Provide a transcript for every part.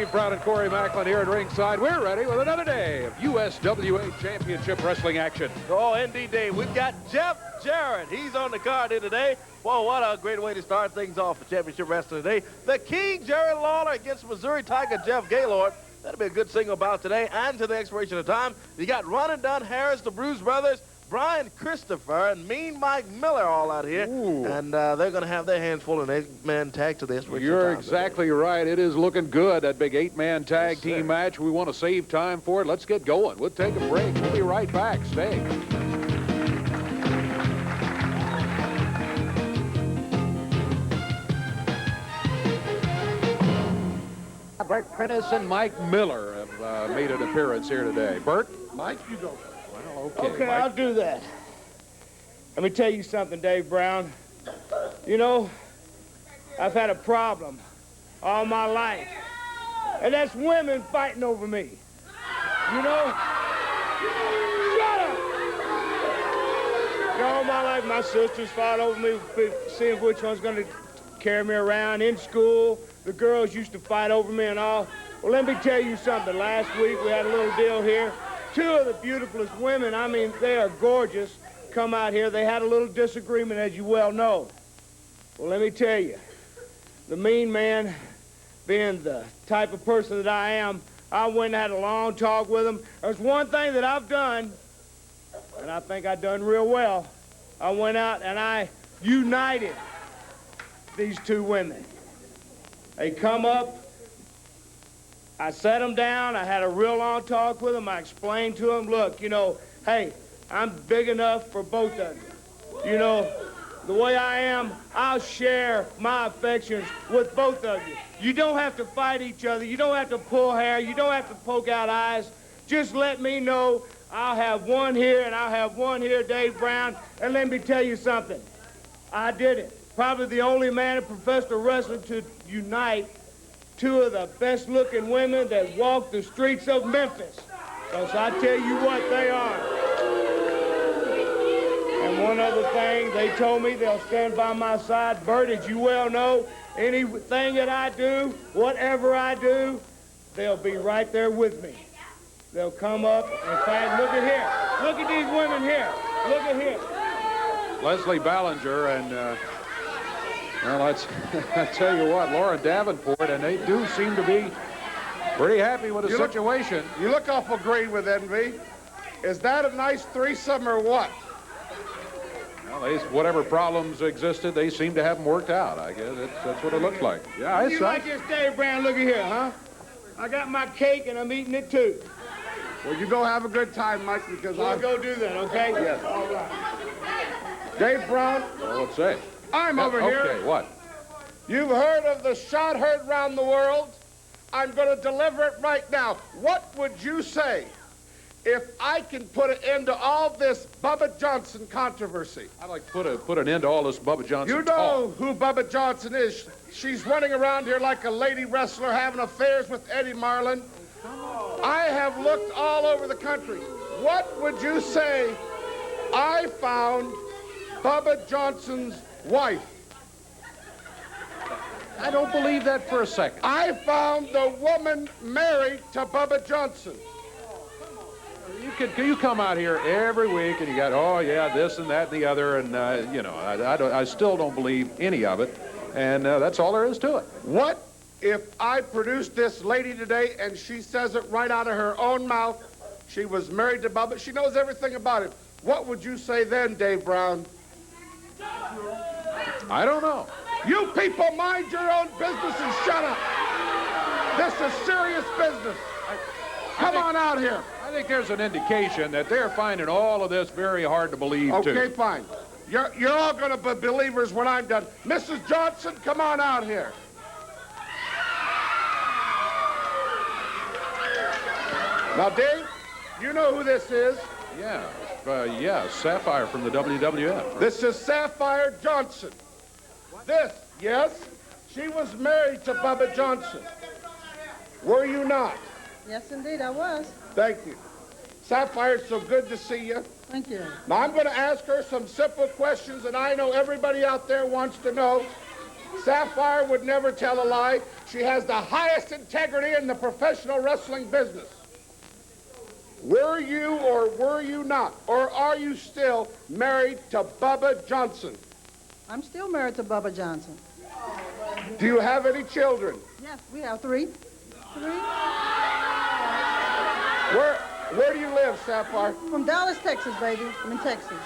Dave Brown and Corey Macklin here at ringside. We're ready with another day of USWA Championship Wrestling action. Oh, indeed, Dave. We've got Jeff Jarrett. He's on the card here today. Well, what a great way to start things off for Championship Wrestling today. The King, Jarrett Lawler, against Missouri Tiger Jeff Gaylord. That'll be a good single bout today and to the expiration of time. You got Run and Done Harris, the Bruise brothers, Brian Christopher, and Mean Mike Miller all out here. Ooh. And they're going to have their hands full in an 8-man tag to the expiration of time. You're exactly right. It is looking good, that big 8-man tag team match. We want to save time for it. Let's get going. We'll take a break. We'll be right back. Stay. Bert, Prentice, and Mike Miller have made an appearance here today. Bert? Mike, you go. Well, Okay, Mike. I'll do that. Let me tell you something, Dave Brown. You know, I've had a problem all my life, and that's women fighting over me. You know? Shut up! You know, all my life, my sisters fought over me, seeing which one's going to carry me around in school. The girls used to fight over me and all. Well, let me tell you something. Last week, we had a little deal here. Two of the beautifulest women, I mean, they are gorgeous, come out here. They had a little disagreement, as you well know. Well, let me tell you, the mean man, being the type of person that I am, I went and had a long talk with him. There's one thing that I've done, and I think I've done real well. I went out and I united these two women. They come up, I sat them down, I had a real long talk with them, I explained to them, look, you know, hey, I'm big enough for both of you. You know, the way I am, I'll share my affections with both of you. You don't have to fight each other, you don't have to pull hair, you don't have to poke out eyes. Just let me know I'll have one here and I'll have one here, Dave Brown, and let me tell you something. I did it. Probably the only man in professional wrestling to unite two of the best-looking women that walk the streets of Memphis. Because I tell you what, they are. And one other thing, they told me they'll stand by my side. Bert, as you well know, anything that I do, whatever I do, they'll be right there with me. They'll come up. In fact, look at here. Look at these women here. Look at here. Leslie Ballinger and... well, I tell you what, Laura Davenport, and they do seem to be pretty happy with the situation. You look awful green with envy. Is that a nice threesome or what? Well, whatever problems existed, they seem to have them worked out. I guess that's what it looks like. Yeah, You like this, Dave Brown? Look at here, huh? I got my cake and I'm eating it too. Well, you go have a good time, Mike, because I'll go do that, okay? Yes. All right. Dave Brown. Well, let's say. I'm over here. Okay, what? You've heard of the shot heard round the world. I'm going to deliver it right now. What would you say if I can put an end to all this Bubba Johnson controversy? I'd like to put an end to all this Bubba Johnson You know who Bubba Johnson is. She's running around here like a lady wrestler having affairs with Eddie Marlin. I have looked all over the country. What would you say I found Bubba Johnson's wife? I don't believe that for a second. I found the woman married to Bubba Johnson. You come out here every week and you got, oh yeah, this and that and the other, and you know, I still don't believe any of it, and that's all there is to it. What if I produced this lady today and she says it right out of her own mouth? She was married to Bubba. She knows everything about him. What would you say then, Dave Brown? I don't know. You people mind your own business and shut up. This is serious business. Come on out here. I think there's an indication that they're finding all of this very hard to believe, too. Okay, fine. You're all going to be believers when I'm done. Mrs. Johnson, come on out here. Now, Dave, you know who this is? Yeah, yeah, Sapphire from the WWF. This is Sapphire Johnson. This, yes, she was married to Bubba Johnson. Were you not? Yes, indeed, I was. Thank you. Sapphire, it's so good to see you. Thank you. Now, I'm going to ask her some simple questions that I know everybody out there wants to know. Sapphire would never tell a lie. She has the highest integrity in the professional wrestling business. Were you or were you not, or are you still married to Bubba Johnson? I'm still married to Bubba Johnson. Do you have any children? Yes, we have three. Where do you live, Sapphire? From Dallas, Texas, baby. I'm in Texas.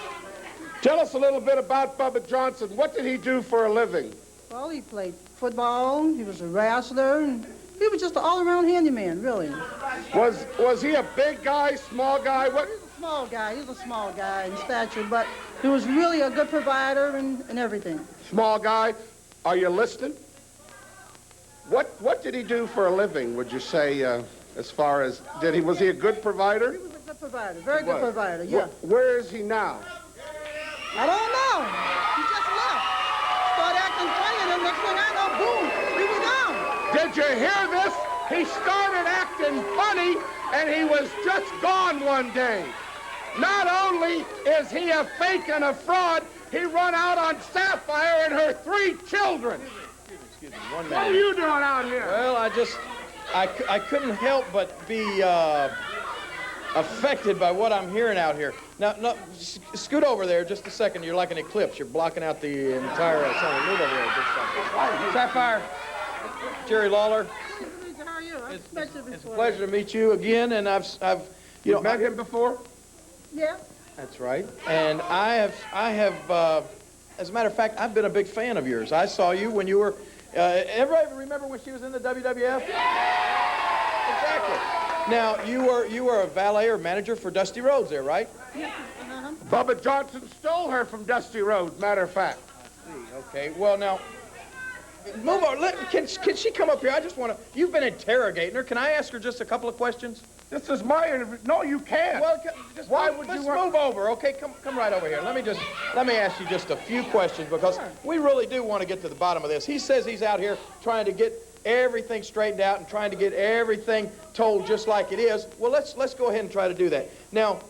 Tell us a little bit about Bubba Johnson. What did he do for a living? Well, he played football. He was a wrestler. And he was just an all-around handyman, really. Was he a big guy, small guy? What? He was a small guy. He was a small guy in stature, but he was really a good provider and everything. Small guy. Are you listening? What did he do for a living, would you say, as far as, was he a good provider? He was a good provider, very good provider, yeah. Where is he now? I don't know. He just left. Started acting funny, and the next thing I know, boom, he was gone. Did you hear this? He started acting funny, and he was just gone one day. Not only is he a fake and a fraud, he run out on Sapphire and her 3 children. Excuse me, one What minute. are you doing out here? Well, I couldn't help but be affected by what I'm hearing out here. Now, scoot over there just a second. You're like an eclipse. You're blocking out the entire sun. Move over there just a second. Sapphire, Jerry Lawler. How are you? I've met you before. It's a pleasure to meet you again, and I've You met him before? Yeah. That's right. And I have, as a matter of fact, I've been a big fan of yours. I saw you when you were, everybody remember when she was in the WWF? Exactly. Now, you were a valet or manager for Dusty Rhodes there, right? Yeah. Bubba Johnson stole her from Dusty Rhodes, matter of fact. Okay, well, now, move on. Can she come up here? I just want to, you've been interrogating her. Can I ask her just a couple of questions? This is my interview. No, you can't. Well, Why would you let's want... move over, okay? Come right over here. Let me ask you just a few questions because we really do want to get to the bottom of this. He says he's out here trying to get everything straightened out and trying to get everything told just like it is. Well, let's go ahead and try to do that. Now,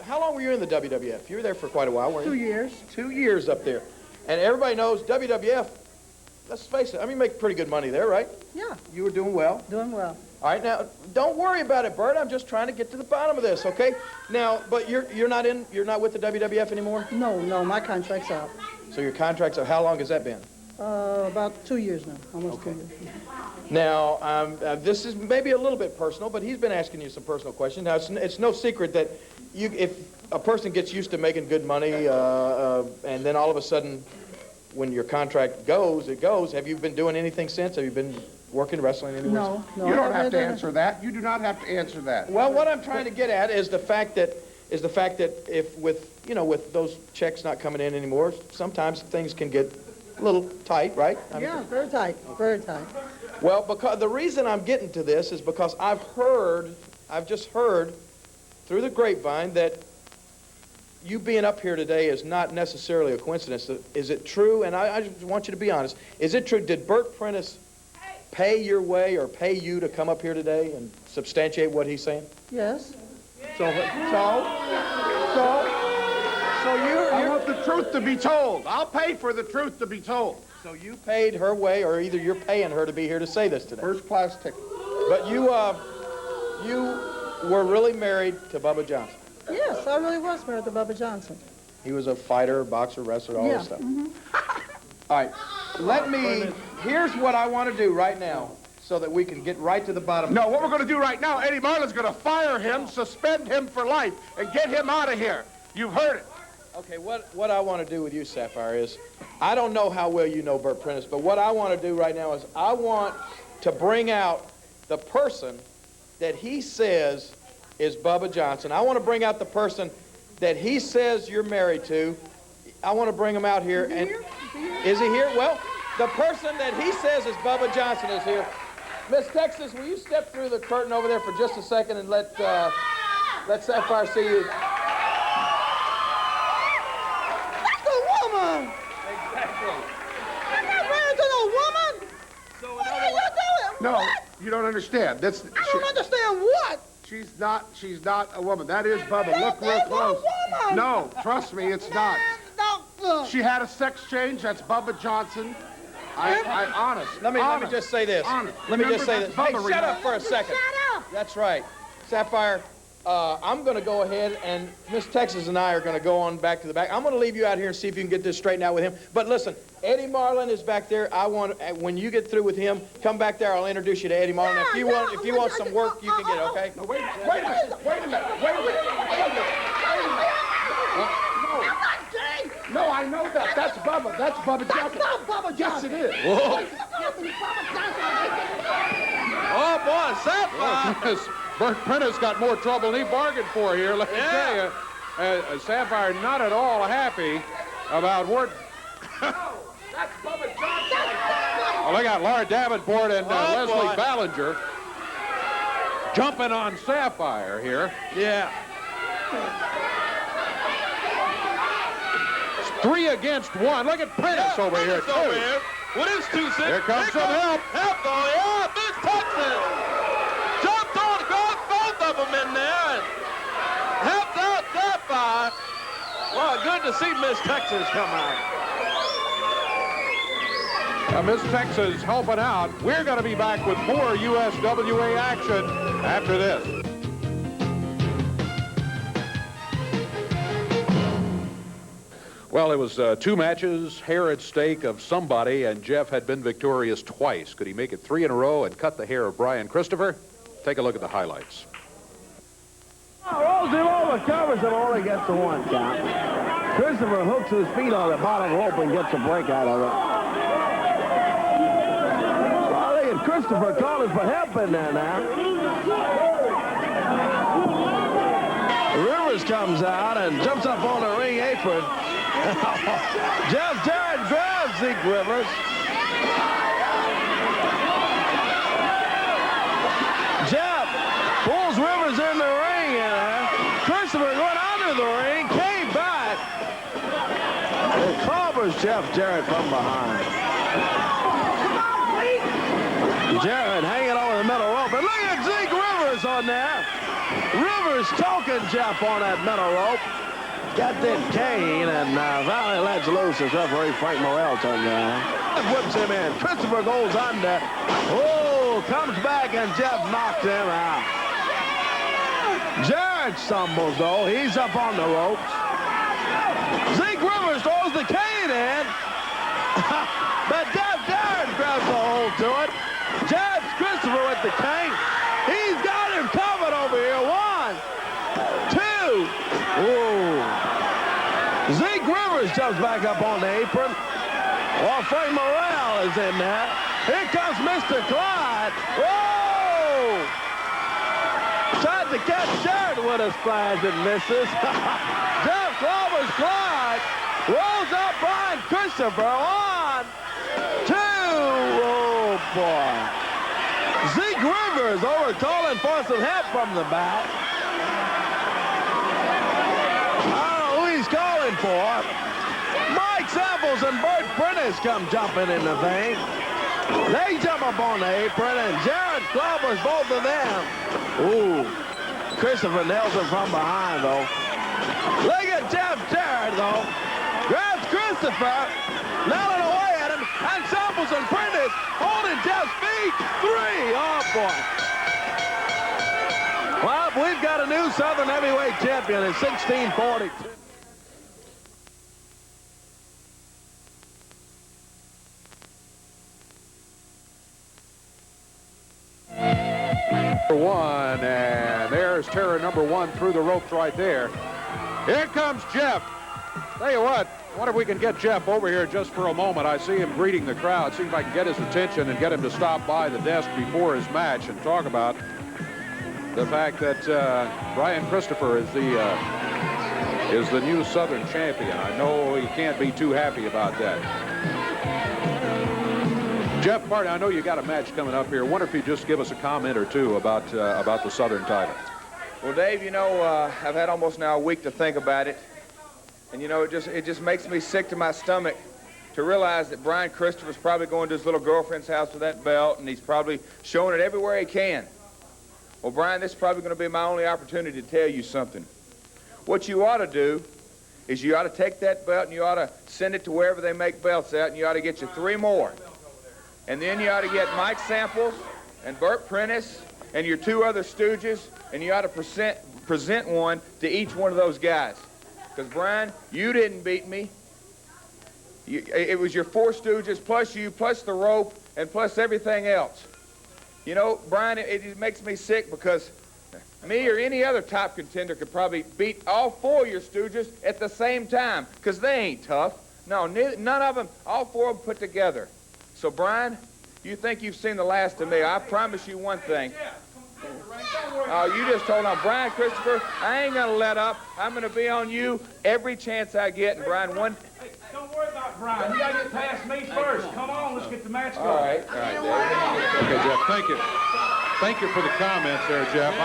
how long were you in the WWF? You were there for quite a while, weren't you? 2 years. 2 years up there. And everybody knows WWF, let's face it, I mean, you make pretty good money there, right? Yeah. You were doing well. Doing well. All right, now, don't worry about it, Bert. I'm just trying to get to the bottom of this, okay? Now, but you're not with the WWF anymore? No, my contract's up. So your contract's up. How long has that been? About 2 years now. Almost Okay. 2 years. Now, this is maybe a little bit personal, but he's been asking you some personal questions. Now, it's no secret that if a person gets used to making good money, and then all of a sudden, when your contract goes, it goes. Have you been doing anything since? Have you been working wrestling anywhere? No. You don't have to answer that. You do not have to answer that. Well, what I'm trying to get at is the fact that if with those checks not coming in anymore, sometimes things can get a little tight, right? Yeah, very tight, very tight. Well, because the reason I'm getting to this is because I've just heard through the grapevine that you being up here today is not necessarily a coincidence. Is it true? And I just want you to be honest. Is it true? Did Bert Prentice pay your way or pay you to come up here today and substantiate what he's saying? Yes. So I want the truth to be told. I'll pay for the truth to be told. So you paid her way, or either you're paying her to be here to say this today. First class ticket. But you were really married to Bubba Johnson. Yes, I really was married to Bubba Johnson. He was a fighter, boxer, wrestler, all Yeah. this stuff. All right, here's what I want to do right now so that we can get right to the bottom. No, what we're going to do right now, Eddie Marlin's going to fire him, suspend him for life, and get him out of here. You've heard it. Okay, what I want to do with you, Sapphire, is I don't know how well you know Bert Prentice, but what I want to do right now is I want to bring out the person that he says is Bubba Johnson. I want to bring out the person that he says you're married to. I want to bring him out here. Is he here? Well, the person that he says is Bubba Johnson is here. Miss Texas, will you step through the curtain over there for just a second and let Sapphire see you? That's a woman! Exactly. I'm not married to no woman! So What are you doing? No, What? you don't understand. I don't understand what? She's not a woman. That is Bubba. That Look real is a close. woman. No, trust me, it's not. No, Look. She had a sex change. That's Bubba Johnson. Honest. Let me just say this. Honest. Let me just say Remember this. that's Hey, Bubba shut Ray. up for a second. Shut up. That's right. Sapphire, I'm going to go ahead, and Miss Texas and I are going to go on back to the back. I'm going to leave you out here and see if you can get this straightened out with him. But listen, Eddie Marlin is back there. I want, when you get through with him, come back there. I'll introduce you to Eddie Marlin. If you want some work, you can get it, okay? No, wait a minute. No, I know that. That's Bubba. That's Bubba Johnson. That's not Bubba Johnson. Yes, it is. Oh, boy, Sapphire. Well, Bert Prentice got more trouble than he bargained for here. Let me tell you, Sapphire not at all happy about what. That's Bubba Johnson. Well, they got Laura Davenport and Leslie boy. Ballinger jumping on Sapphire here. Yeah. It's 3 against 1. Look at Prentice over here, Prentice over too. here with his 2 cents. Here comes some help. Help, though. Yeah, Miss Texas. Jumped on across both of them in there and helped out Sapphire. Well, good to see Miss Texas come out. Miss Texas helping out. We're going to be back with more USWA action after this. Well, it was 2 matches, hair at stake of somebody, and Jeff had been victorious twice. Could he make it 3 in a row and cut the hair of Brian Christopher? Take a look at the highlights. Rolls him over, covers him, only gets the 1 count. Christopher hooks his feet on the bottom rope and gets a break out of it. Well, look at Christopher calling for help in there now. Rivers comes out and jumps up on the ring apron. Jeff Jarrett grabs Zeke Rivers. Jeff pulls Rivers in the ring, and Christopher going under the ring, came back. It clobbers Jeff Jarrett from behind. Jarrett hanging over the middle rope, and look at Zeke Rivers on there. Rivers choking Jeff on that middle rope. Got that cane, and finally lets loose as referee Frank Morrell turns around. Whips him in. Christopher goes under. Oh, comes back, and Jeff knocks him out. Jarrett stumbles, though. He's up on the ropes. Zeke Rivers throws the cane in. But Jeff Jarrett grabs a hold to it. Jabs Christopher with the cane. He's got him covered over here. 1, 2. Ooh. Zeke Rivers jumps back up on the apron. While Frank Morrell is in there. Here comes Mr. Clyde. Whoa! Tried to catch Jarrett with a splash and misses. Jeff clobbers Clyde. Rolls up Brian Christopher. 1, 2. Oh, boy. Zeke Rivers over calling for some help from the back. I don't know who he's calling for. Mike Samples and Bert Prentice come jumping in the thing. They jump up on the apron, and Jarrett clobbers both of them. Ooh. Christopher nails him from behind, though. Look at Jeff Jarrett, though. Grabs Christopher, nailing away at him, and Samples and Prentice holding Jeff's feet. 3. Oh, boy. Well, we've got a new Southern heavyweight champion in 1642. Number 1, and there's terror number 1 through the ropes right there. Here comes Jeff. Tell you what, I wonder if we can get Jeff over here just for a moment. I see him greeting the crowd. See if I can get his attention and get him to stop by the desk before his match and talk about the fact that Brian Christopher is the new Southern champion. I know he can't be too happy about that. Jeff Martin, I know you got a match coming up here. I wonder if you'd just give us a comment or two about the Southern title. Well, Dave, you know, I've had almost now a week to think about it. And, you know, it just makes me sick to my stomach to realize that Brian Christopher's probably going to his little girlfriend's house with that belt, and he's probably showing it everywhere he can. Well, Brian, this is probably going to be my only opportunity to tell you something. What you ought to do is you ought to take that belt and you ought to send it to wherever they make belts at, and you ought to get you 3 more. And then you ought to get Mike Samples and Bert Prentice and your 2 other stooges, and you ought to present one to each one of those guys. Because, Brian, you didn't beat me. It was your 4 stooges plus you, plus the rope, and plus everything else. You know, Brian, it makes me sick because me or any other top contender could probably beat all 4 of your stooges at the same time, because they ain't tough. No, none of them, all 4 of them put together. So, Brian, you think you've seen the last of me. I promise you one thing. Oh, you just told on. Brian Christopher, I ain't going to let up. I'm going to be on you every chance I get. And, Brian, Hey, don't worry about Brian. You got to get past me first. Come on, let's get the match going. All right, Dave. Okay, Jeff, thank you. Thank you for the comments there, Jeff.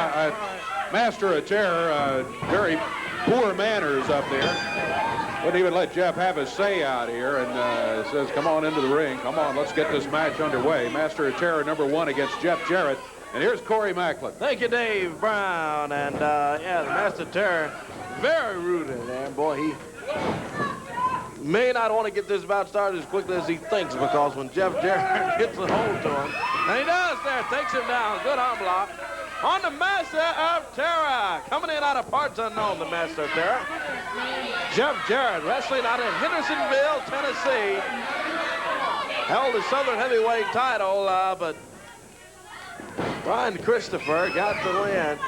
Master of Terror, very poor manners up there. Wouldn't even let Jeff have his say out here, and says, come on into the ring. Come on, let's get this match underway. Master of Terror #1 against Jeff Jarrett. And here's Corey Macklin. Thank you, Dave Brown. And, yeah, the Master Terror, very rude in there. Boy, he may not want to get this bout started as quickly as he thinks, because when Jeff Jarrett gets a hold to him, and he does there, takes him down. Good arm block. On the Master of Terror. Coming in out of parts unknown, the Master of Terror. Jeff Jarrett, wrestling out of Hendersonville, Tennessee. Held the Southern Heavyweight title, but Brian Christopher got the win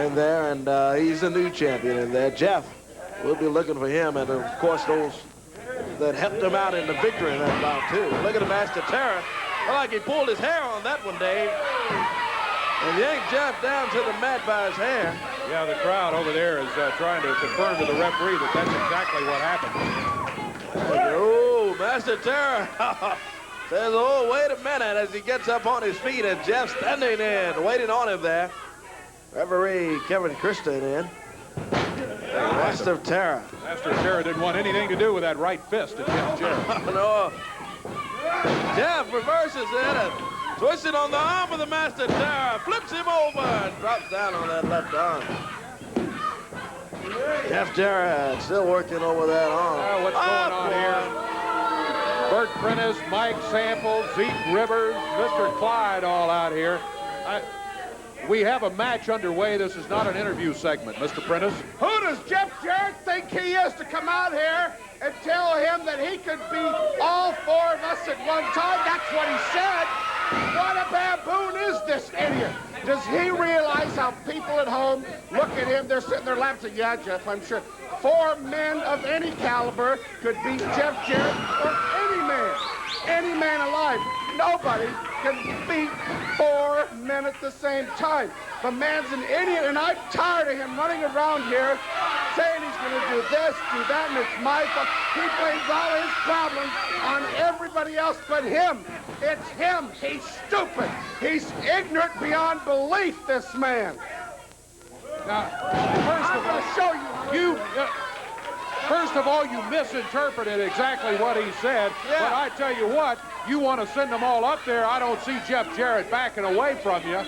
in there, and he's a new champion in there. Jeff, we'll be looking for him, and of course those that helped him out in the victory in that bout too. Look at the Master Terror. Looked like he pulled his hair on that one, Dave. And yanked Jeff down to the mat by his hair. Yeah, the crowd over there is trying to confirm to the referee that that's exactly what happened. Oh, Master Terror says, oh, wait a minute, as he gets up on his feet, and Jeff standing in, waiting on him there. Referee Kevin Christen in. Master of Terror. Master of Terror didn't want anything to do with that right fist of Jeff Jarrett. No. Jeff reverses it and twists it on the arm of the Master Terror, flips him over and drops down on that left arm. Jeff Jarrett still working over that arm. What's going on here? Bert Prentice, Mike Samples, Zeke Rivers, Mr. Clyde all out here. We have a match underway. This is not an interview segment, Mr. Prentice. Who does Jeff Jarrett think he is to come out here and tell him that he could beat all 4 of us at one time? That's what he said. What a baboon is this idiot? Does he realize how people at home look at him? They're sitting there laughing. Yeah, Jeff, I'm sure 4 men of any caliber could beat Jeff Jarrett or any man alive. Nobody can beat 4 men at the same time. The man's an idiot, and I'm tired of him running around here saying he's going to do this, do that, and it's my fault. He blames all his problems on everybody else but him. It's him. He's stupid. He's ignorant beyond belief, this man. Now, first of all, first of all, you misinterpreted exactly what he said. Yeah. But I tell you what, you want to send them all up there. I don't see Jeff Jarrett backing away from you.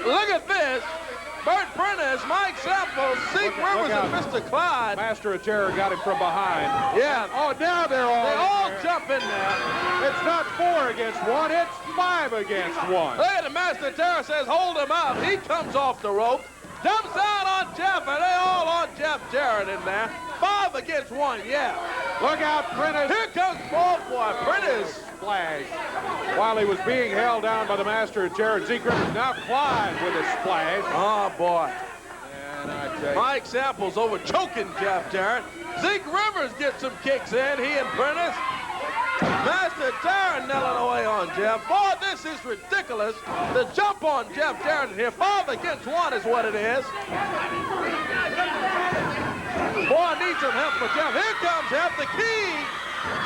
Look at this. Bert Prentice, Mike Samples, Zeke Rivers, and Mr. Clyde. Master of Terror got him from behind. Yeah. Oh, now they're all They all jump in there. It's not 4 against 1, it's 5 against 1. Look at the Master Terror says, hold him up. He comes off the rope, jumps out on Jeff, and they all on Jeff Jarrett in there. 5 against 1, yeah. Look out, Prentice. Here comes ball boy, Prentice. Splash. While he was being held down by the Master of Terror, Zeke Rivers, now Clyde with a splash. Oh, boy. And I tell you, Mike Samples over choking Jeff Jarrett. Zeke Rivers gets some kicks in, he and Prentice. Master Terror nailing away on Jeff. Boy, this is ridiculous. The jump on Jeff Jarrett in here. 5 against 1 is what it is. Boy, I need some help for Jeff. Here comes Jeff, the king.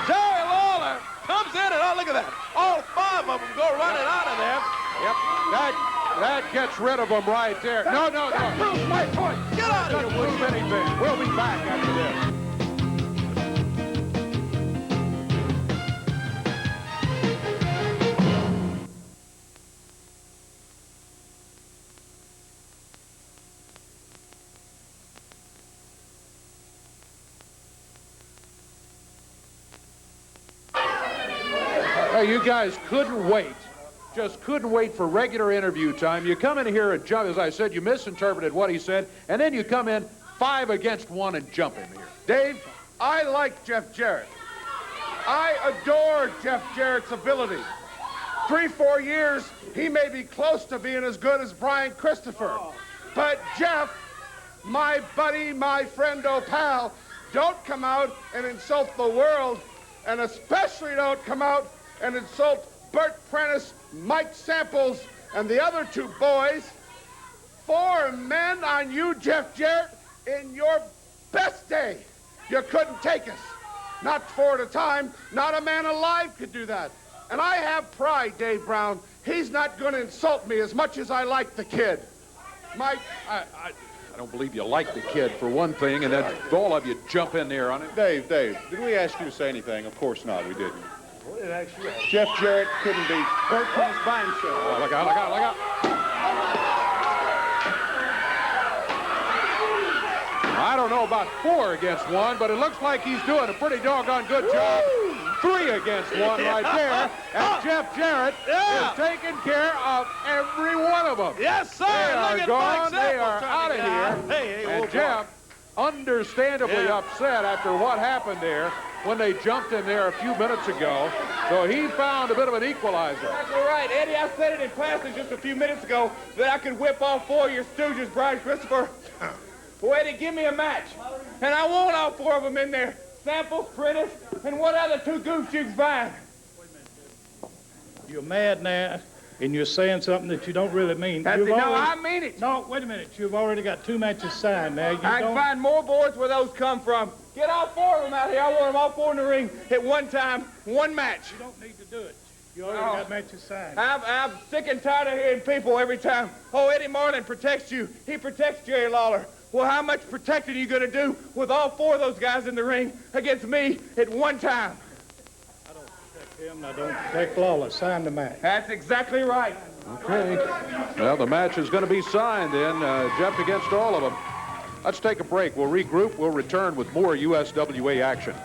Jerry Lawler comes in, and oh, look at that. All 5 of them go running out of there. yep, that gets rid of him right there. No. Get out of here, Move anything. We'll be back after this. Hey, you guys couldn't wait. Just couldn't wait for regular interview time. You come in here and jump, as I said, you misinterpreted what he said, and then you come in 5 against 1 and jump him here. Dave, I like Jeff Jarrett. I adore Jeff Jarrett's ability. 3-4 years, he may be close to being as good as Brian Christopher. But Jeff, my buddy, my friend, oh pal, don't come out and insult the world, and especially don't come out and insult Bert Prentice, Mike Samples, and the other 2 boys. 4 men on you, Jeff Jarrett, in your best day. You couldn't take us. Not 4 at a time. Not a man alive could do that. And I have pride, Dave Brown. He's not going to insult me as much as I like the kid. Mike, I don't believe you like the kid, for one thing, and then all of you jump in there on it. Dave, did we ask you to say anything? Of course not, we didn't. What did I actually ask? Jeff Jarrett couldn't be Bert Prentice by himself. Oh, look out, look out, look out. I don't know about 4 against 1, but it looks like he's doing a pretty doggone good job. 3 against 1 right there. And Jeff Jarrett is taking care of every one of them. Yes, sir. They are Look at gone. Mike They Samples are trying out to of get out. here. Hey, And old Jeff, understandably upset after what happened there when they jumped in there a few minutes ago. So he found a bit of an equalizer. That's all right, Eddie. I said it in passing just a few minutes ago that I could whip all 4 of your stooges, Brian Christopher. Well, Eddie, give me a match. And I want all 4 of them in there. Samples, Prentice, and what other 2 goofs you can find. You're mad now, and you're saying something that you don't really mean. No, I mean it. No, wait a minute. You've already got 2 matches signed now. I can find more boards where those come from. Get all 4 of them out here. I want them all 4 in the ring at one time, 1 match. You don't need to do it. You already got matches signed. I'm sick and tired of hearing people every time. Oh, Eddie Marlin protects you. He protects Jerry Lawler. Well, how much protecting are you going to do with all 4 of those guys in the ring against me at one time? I don't protect him, and I don't protect Lawler. Sign the match. That's exactly right. Okay. Well, the match is going to be signed then. Jeff against all of them. Let's take a break. We'll regroup. We'll return with more USWA action.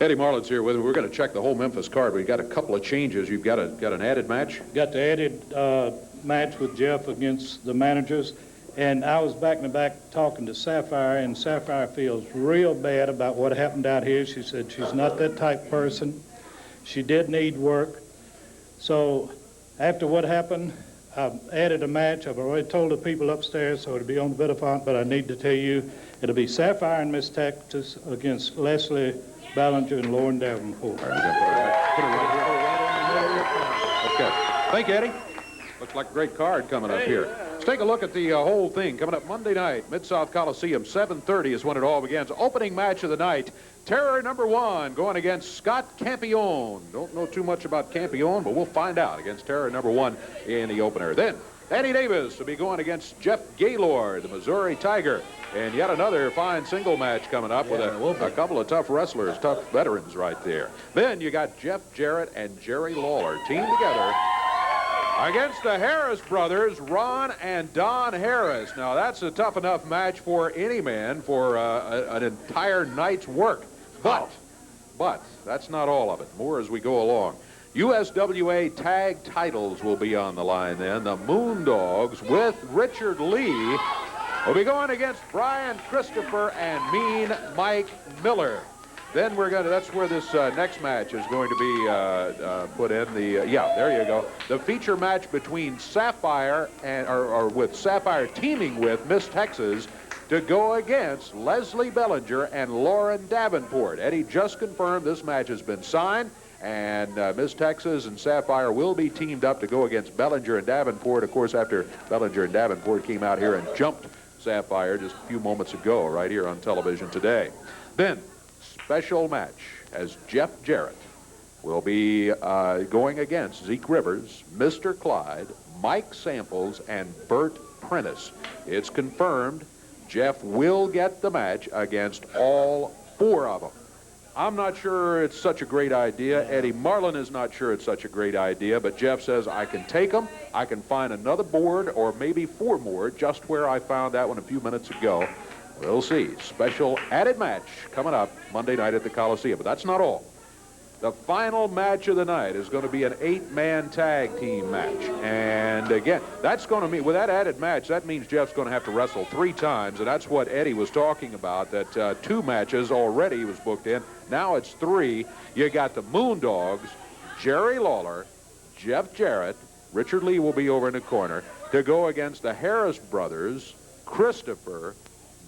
Eddie Marlin's here with me. We're going to check the whole Memphis card. We've got a couple of changes. You've got an added match? Got the added match with Jeff against the managers. And I was back in the back talking to Sapphire, and Sapphire feels real bad about what happened out here. She said she's not that type of person. She did need work. So after what happened, I've added a match. I've already told the people upstairs, so it'll be on the bit of font, but I need to tell you, it'll be Sapphire and Miss Texas against Leslie Ballinger and Lauren Davenport. Put it right here. Okay. Thank you, Eddie. Looks like a great card coming up here. Let's take a look at the whole thing. Coming up Monday night, Mid-South Coliseum, 7:30 is when it all begins. Opening match of the night, Terror number 1 going against Scott Campione. Don't know too much about Campione, but we'll find out against Terror number 1 in the opener. Then, Danny Davis will be going against Jeff Gaylord, the Missouri Tiger. And yet another fine single match coming up with a couple of tough wrestlers, tough veterans right there. Then you got Jeff Jarrett and Jerry Lawler teamed together against the Harris brothers, Ron and Don Harris. Now, that's a tough enough match for any man for an entire night's work. But that's not all of it. More as we go along. USWA tag titles will be on the line then. The Moondogs with Richard Lee will be going against Brian Christopher and Mean Mike Miller. Then that's where this next match is going to be put in. There you go. The feature match between Sapphire or with Sapphire teaming with Miss Texas to go against Leslie Bellinger and Lauren Davenport. Eddie just confirmed this match has been signed, and Miss Texas and Sapphire will be teamed up to go against Bellinger and Davenport. Of course, after Bellinger and Davenport came out here and jumped Sapphire just a few moments ago right here on television today. Then, special match as Jeff Jarrett will be going against Zeke Rivers, Mr. Clyde, Mike Samples, and Bert Prentice. It's confirmed Jeff will get the match against all 4 of them. I'm not sure it's such a great idea. Eddie Marlin is not sure it's such a great idea, but Jeff says, I can take them. I can find another board or maybe 4 more, just where I found that one a few minutes ago. We'll see. Special added match coming up Monday night at the Coliseum. But that's not all. The final match of the night is going to be an 8-man tag team match. And again, that's going to mean, with that added match, that means Jeff's going to have to wrestle 3 times. And that's what Eddie was talking about, that 2 matches already was booked in. Now it's 3. You got the Moondogs, Jerry Lawler, Jeff Jarrett, Richard Lee will be over in the corner, to go against the Harris brothers, Christopher,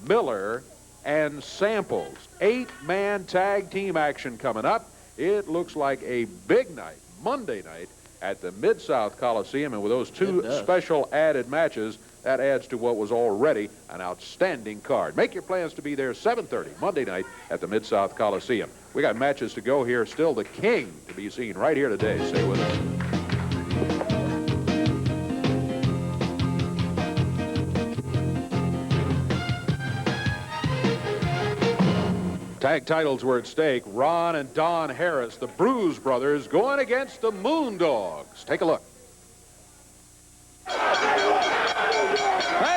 Miller, and Samples. 8-man tag team action coming up. It looks like a big night, Monday night, at the Mid-South Coliseum. And with those 2 special added matches, that adds to what was already an outstanding card. Make your plans to be there 7:30 Monday night at the Mid-South Coliseum. We got matches to go here. Still the King to be seen right here today. Stay with us. Tag titles were at stake. Ron and Don Harris, the Bruise brothers, going against the Moondogs. Take a look. Hey,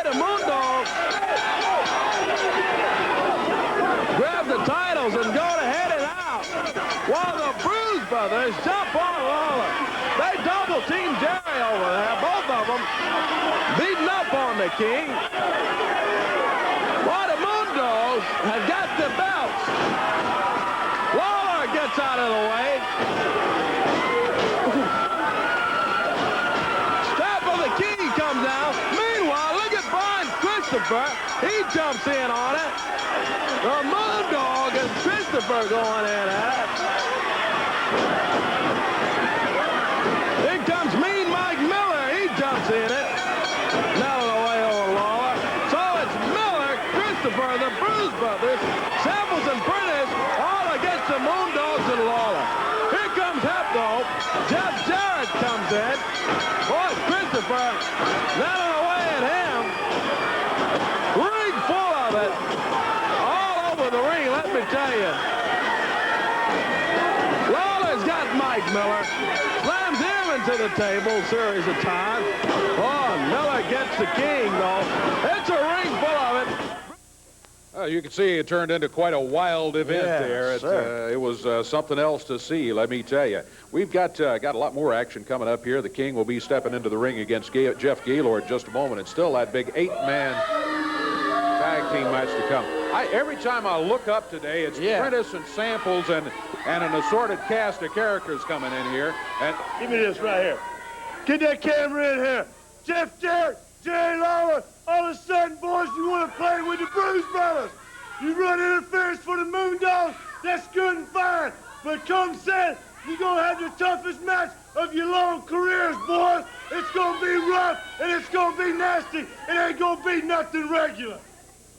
the Moondogs grab the titles and go to head it out, while the Bruise brothers jump on Lawler. They double team Jerry over there, both of them beating up on the King. While the Moondogs have got the belts. Lawler gets out of the way. Strap of the King comes down. Meanwhile, look at Brian Christopher. He jumps in on it. The Moondog and Christopher going in at it. Here comes Mean Mike Miller. He jumps in it. Out of the way over Lawler. So it's Miller, Christopher, the Bruise brothers, Samples and Prentice, all against the Moondogs and Lawler. Here comes Hepto. Jeff Jarrett comes in. Boy, Christopher, not in the way at him. Ring full of it. All over the ring, let me tell you. Lawler's got Mike Miller. Slams him into the table a series of times. Oh, Miller gets the King, though. It's a ring full of it. You can see it turned into quite a wild event there. It was something else to see, let me tell you. We've got a lot more action coming up here. The King will be stepping into the ring against Jeff Gaylord in just a moment. It's still that big 8-man tag team match to come. Every time I look up today, it's Prentice and Samples and an assorted cast of characters coming in here. And give me this right here. Get that camera in here. Jeff Jarrett, Jerry Lawler. All of a sudden, boys, you want to play with the Bruise brothers. You run interference for the Moondogs, that's good and fine. But come said, you're going to have the toughest match of your long careers, boys. It's going to be rough, and it's going to be nasty. It ain't going to be nothing regular.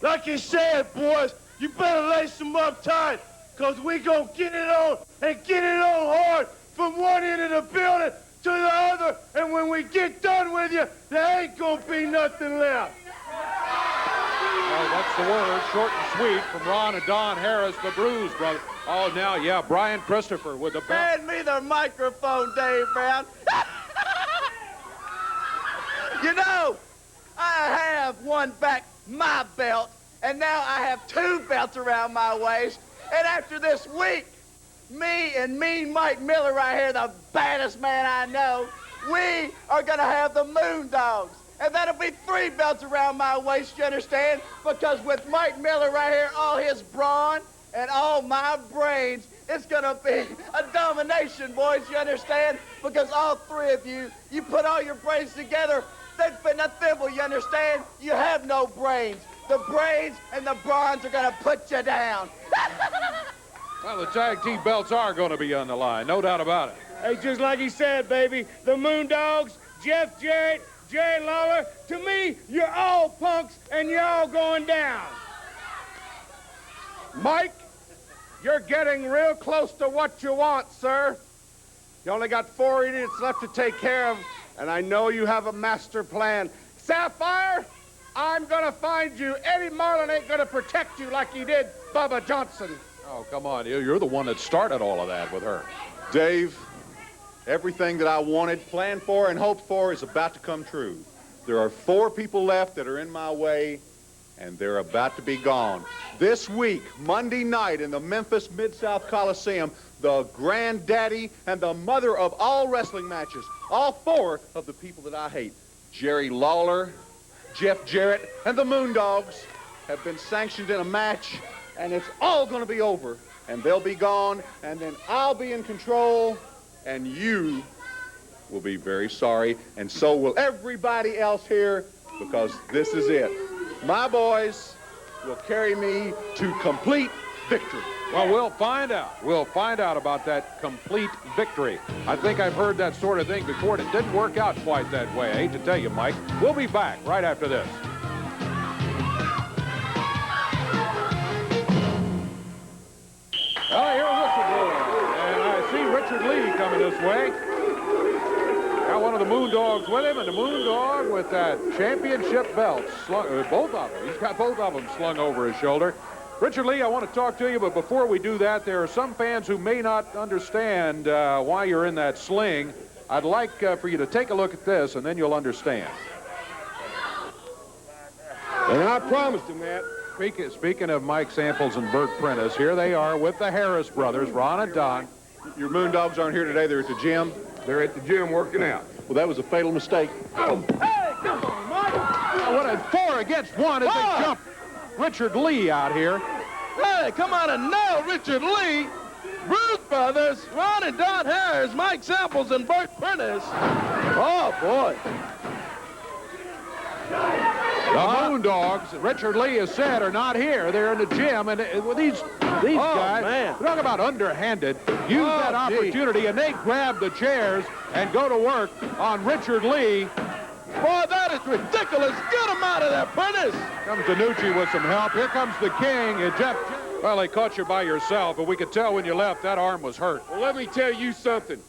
Like you said, boys, you better lace them up tight, because we going to get it on, and get it on hard from one end of the building to the other, and when we get done with you, there ain't gonna be nothing left. Oh, that's the word, short and sweet, from Ron and Don Harris, the Bruise brothers. Oh, now, yeah, Brian Christopher with the belt. Hand me the microphone, Dave Brown. You know, I have won back my belt, and now I have 2 belts around my waist, and after this week, me and Mean Mike Miller right here, the baddest man I know, we are going to have the Moondogs. And that'll be 3 belts around my waist, you understand? Because with Mike Miller right here, all his brawn and all my brains, it's going to be a domination, boys, you understand? Because all 3 of you, you put all your brains together, they'd fit in a thimble, you understand? You have no brains. The brains and the brawns are going to put you down. Well, the tag team belts are going to be on the line, no doubt about it. Hey, just like he said, baby, the Moondogs, Jeff Jarrett, Jerry Lawler, to me, you're all punks and you're all going down. Mike, you're getting real close to what you want, sir. You only got 4 idiots left to take care of, and I know you have a master plan. Sapphire, I'm gonna find you. Eddie Marlin ain't gonna protect you like he did Bubba Johnson. Oh, come on. You're the one that started all of that with her. Dave, everything that I wanted, planned for, and hoped for is about to come true. There are 4 people left that are in my way, and they're about to be gone. This week, Monday night in the Memphis Mid-South Coliseum, the granddaddy and the mother of all wrestling matches, all four of the people that I hate, Jerry Lawler, Jeff Jarrett, and the Moondogs, have been sanctioned in a match, and it's all going to be over, and they'll be gone, and then I'll be in control, and you will be very sorry, and so will everybody else here, because this is it. My boys will carry me to complete victory. Well, we'll find out. We'll find out about that complete victory. I think I've heard that sort of thing before, and it didn't work out quite that way. I hate to tell you, Mike. We'll be back right after this. Well, here's Richard, and I see Richard Lee coming this way. Got one of the Moondogs with him, and the Moondog with that championship belt slung, both of them. He's got both of them slung over his shoulder. Richard Lee, I want to talk to you, but before we do that, there are some fans who may not understand why you're in that sling. I'd like for you to take a look at this, and then you'll understand. And I promised him that. Speaking of Mike Samples and Bert Prentice, here they are with the Harris brothers, Ron and Don. Your Moondogs aren't here today. They're at the gym. They're at the gym working out. Well, that was a fatal mistake. Oh, hey, come on, Mike. What a 4 against 1 as they jump Richard Lee out here. Hey, come on and now, Richard Lee. Bruise brothers, Ron and Don Harris, Mike Samples, and Bert Prentice. Oh, boy. The Moondogs, Richard Lee has said, are not here. They're in the gym, and these guys, man. talk about underhanded, use that opportunity, and they grab the chairs and go to work on Richard Lee. Boy, that is ridiculous. Get him out of there, Prentice. Comes Danucci with some help. Here comes the King, and Jeff. Well, they caught you by yourself, but we could tell when you left that arm was hurt. Well, let me tell you something.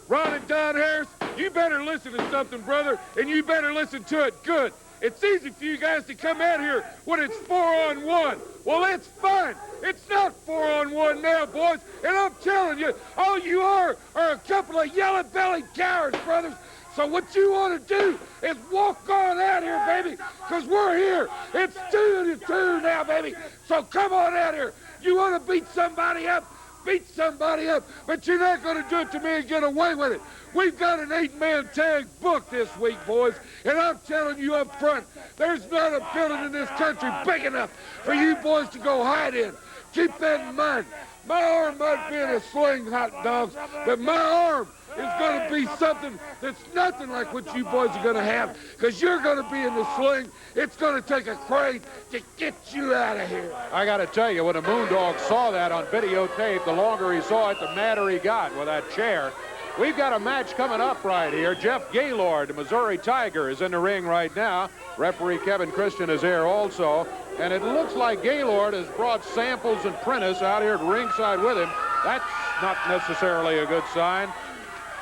Ron and Don Harris, you better listen to something, brother, and you better listen to it good. It's easy for you guys to come out here when it's 4-on-1. Well, it's fine. It's not 4-on-1 now, boys. And I'm telling you, all you are a couple of yellow-bellied cowards, brothers. So what you want to do is walk on out here, baby, because we're here. It's 2-2 now, baby. So come on out here. You want to beat somebody up? Beat somebody up, but you're not going to do it to me and get away with it. We've got an 8-man tag booked this week, boys, and I'm telling you up front, there's not a building in this country big enough for you boys to go hide in. Keep that in mind. My arm might be in a sling, hot dogs, but my arm is going to be something that's nothing like what you boys are going to have, because you're going to be in the sling. It's going to take a crane to get you out of here. I got to tell you, when a Moondog saw that on videotape, the longer he saw it, the madder he got with that chair. We've got a match coming up right here. Jeff Gaylord, the Missouri Tiger, is in the ring right now. Referee Kevin Christian is there also. And it looks like Gaylord has brought Samples and Prentice out here at ringside with him. That's not necessarily a good sign.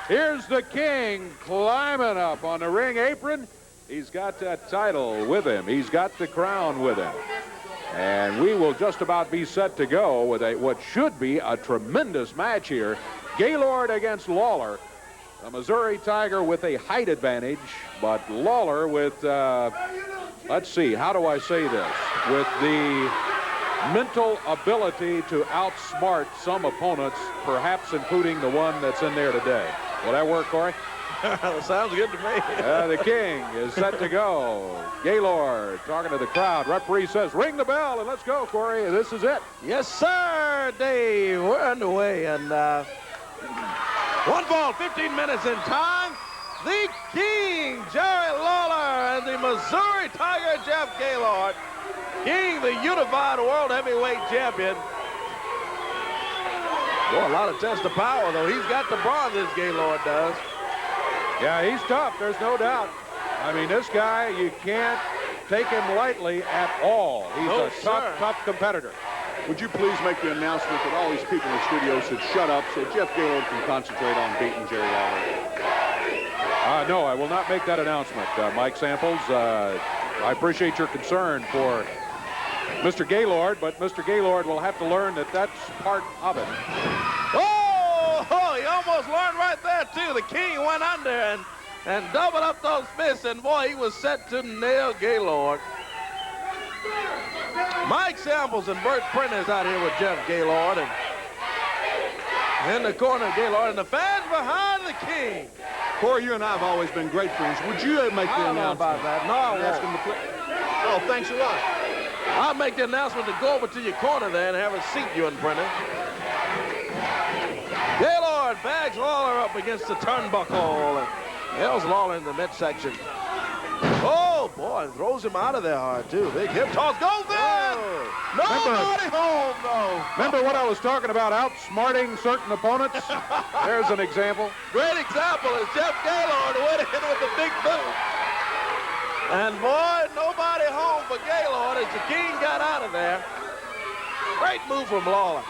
Here's the King climbing up on the ring apron. He's got that title with him. He's got the crown with him. And we will just about be set to go with what should be a tremendous match here. Gaylord against Lawler. The Missouri Tiger with a height advantage, but Lawler with, let's see, how do I say this? With the mental ability to outsmart some opponents, perhaps including the one that's in there today. Will that work, Corey? Sounds good to me. The King is set to go. Gaylord talking to the crowd. Referee says, ring the bell, and let's go, Corey. This is it. Yes, sir, Dave. We're underway, and 1 ball, 15 minutes in time. The King, Jarrett Lawler, and the Missouri Tiger, Jeff Gaylord. King, the unified world heavyweight champion. Boy, a lot of test of power, though. He's got the bronze, this Gaylord does. Yeah, he's tough. There's no doubt. I mean, this guy, you can't take him lightly at all. He's a tough competitor. Would you please make the announcement that all these people in the studio should shut up so Jeff Gaylord can concentrate on beating Jerry Lawler? No, I will not make that announcement, Mike Samples. I appreciate your concern for Mr. Gaylord, but Mr. Gaylord will have to learn that that's part of it. Oh, he almost learned right there, too. The King went under and doubled up those fists, and boy, he was set to nail Gaylord. Mike Samples and Bert Prentice out here with Jeff Gaylord. And in the corner, Gaylord, and the fans behind the King. Corey, you and I have always been great friends. Would you make the I don't know announcement? about that. No, I Ask won't. him to play. Oh, thanks a lot. I'll make the announcement to go over to your corner there and have a seat, you and Prentice. Gaylord bags Lawler up against the turnbuckle. And nails Lawler in the midsection. Oh, boy, throws him out of there hard, too. Big hip toss goes in. Nobody home, though. Remember what I was talking about, outsmarting certain opponents? There's an example. Great example is Jeff Gaylord went in with a big boot. And, boy, nobody home for Gaylord as the King got out of there. Great move from Lawler.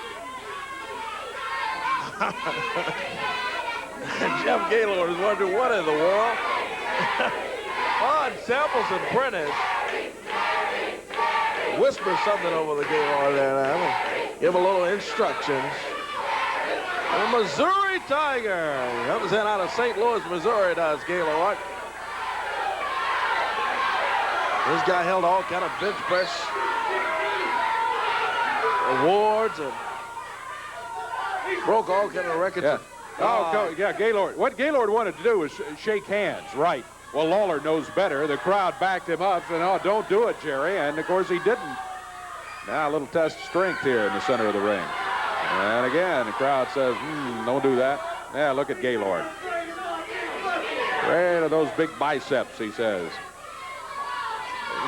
And Jeff Gaylord is wondering what in the world. Todd, Samples, and Prentice whisper something over the Gaylord there now. Give a little instructions. The Missouri Tiger comes in out of St. Louis, Missouri, does Gaylord. This guy held all kind of bench press awards and broke all kind of records. Yeah. Yeah, Gaylord. What Gaylord wanted to do was shake hands, right? Well, Lawler knows better. The crowd backed him up, and oh, don't do it, Jerry. And, of course, he didn't. Now a little test of strength here in the center of the ring. And again, the crowd says, don't do that. Yeah, look at Gaylord. Right of those big biceps, he says.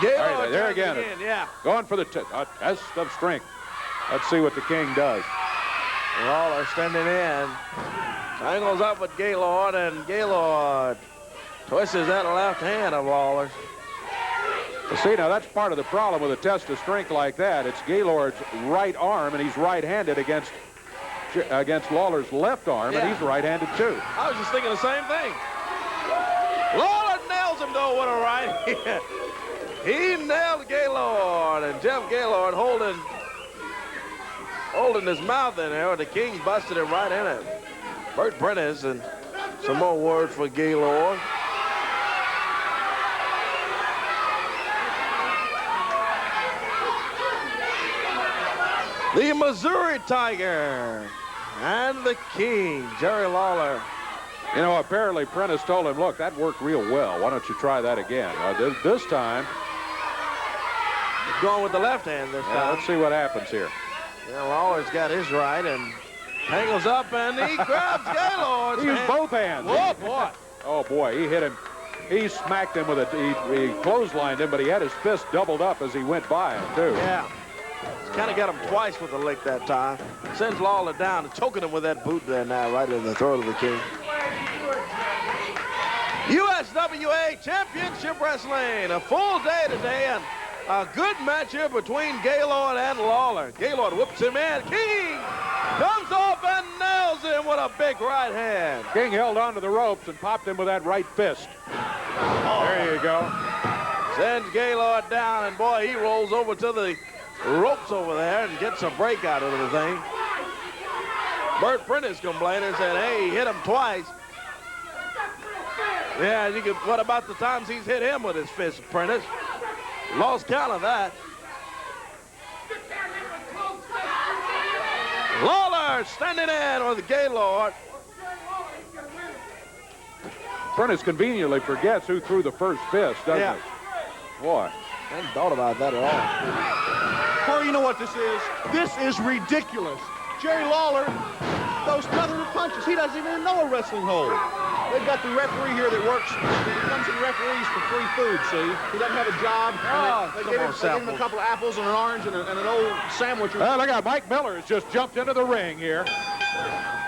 Gaylord, all right, there again. Yeah. Going for the test of strength. Let's see what the King does. Lawler standing in. Angles up with Gaylord, and Gaylord twists that left hand of Lawler's. Well, see, now that's part of the problem with a test of strength like that. It's Gaylord's right arm, and he's right-handed against Lawler's left arm, and he's right-handed too. I was just thinking the same thing. Lawler nails him, though, with a right hand. He nailed Gaylord, and Jeff Gaylord holding his mouth in there. The King busted him right in it. Bert Prentice, and some more words for Gaylord. The Missouri Tiger and the King, Jerry Lawler. You know, apparently Prentice told him, look, that worked real well. Why don't you try that again? This time. He's going with the left hand this time. Let's see what happens here. Yeah, Lawler's got his right and angles up, and he grabs Gaylord. He used both hands. Oh, boy. Oh, boy, he hit him. He smacked him with he clotheslined him, but he had his fist doubled up as he went by him, too. Yeah. Kind of got him twice with the lick that time. Sends Lawler down and choking him with that boot there now, right in the throat of the King. USWA Championship Wrestling. A full day today, and a good match here between Gaylord and Lawler. Gaylord whips him in. King comes off and nails him with a big right hand. King held onto the ropes and popped him with that right fist. There you go. Sends Gaylord down, and boy, he rolls over to the ropes over there and gets a break out of the thing. Bert Prentice complained and said, hey, he hit him twice. Yeah, what about the times he's hit him with his fist, Prentice? Lost count of that. Lawler standing in with Gaylord. Prentice conveniently forgets who threw the first fist, doesn't he? Boy. I hadn't thought about that at all. Corey, you know what this is? This is ridiculous. Jerry Lawler throws nothing but punches. He doesn't even know a wrestling hold. They've got the referee here that works. He comes and referees for free food, see? He doesn't have a job. They give him a couple of apples and an orange and an old sandwich. Well, look out, Mike Miller has just jumped into the ring here.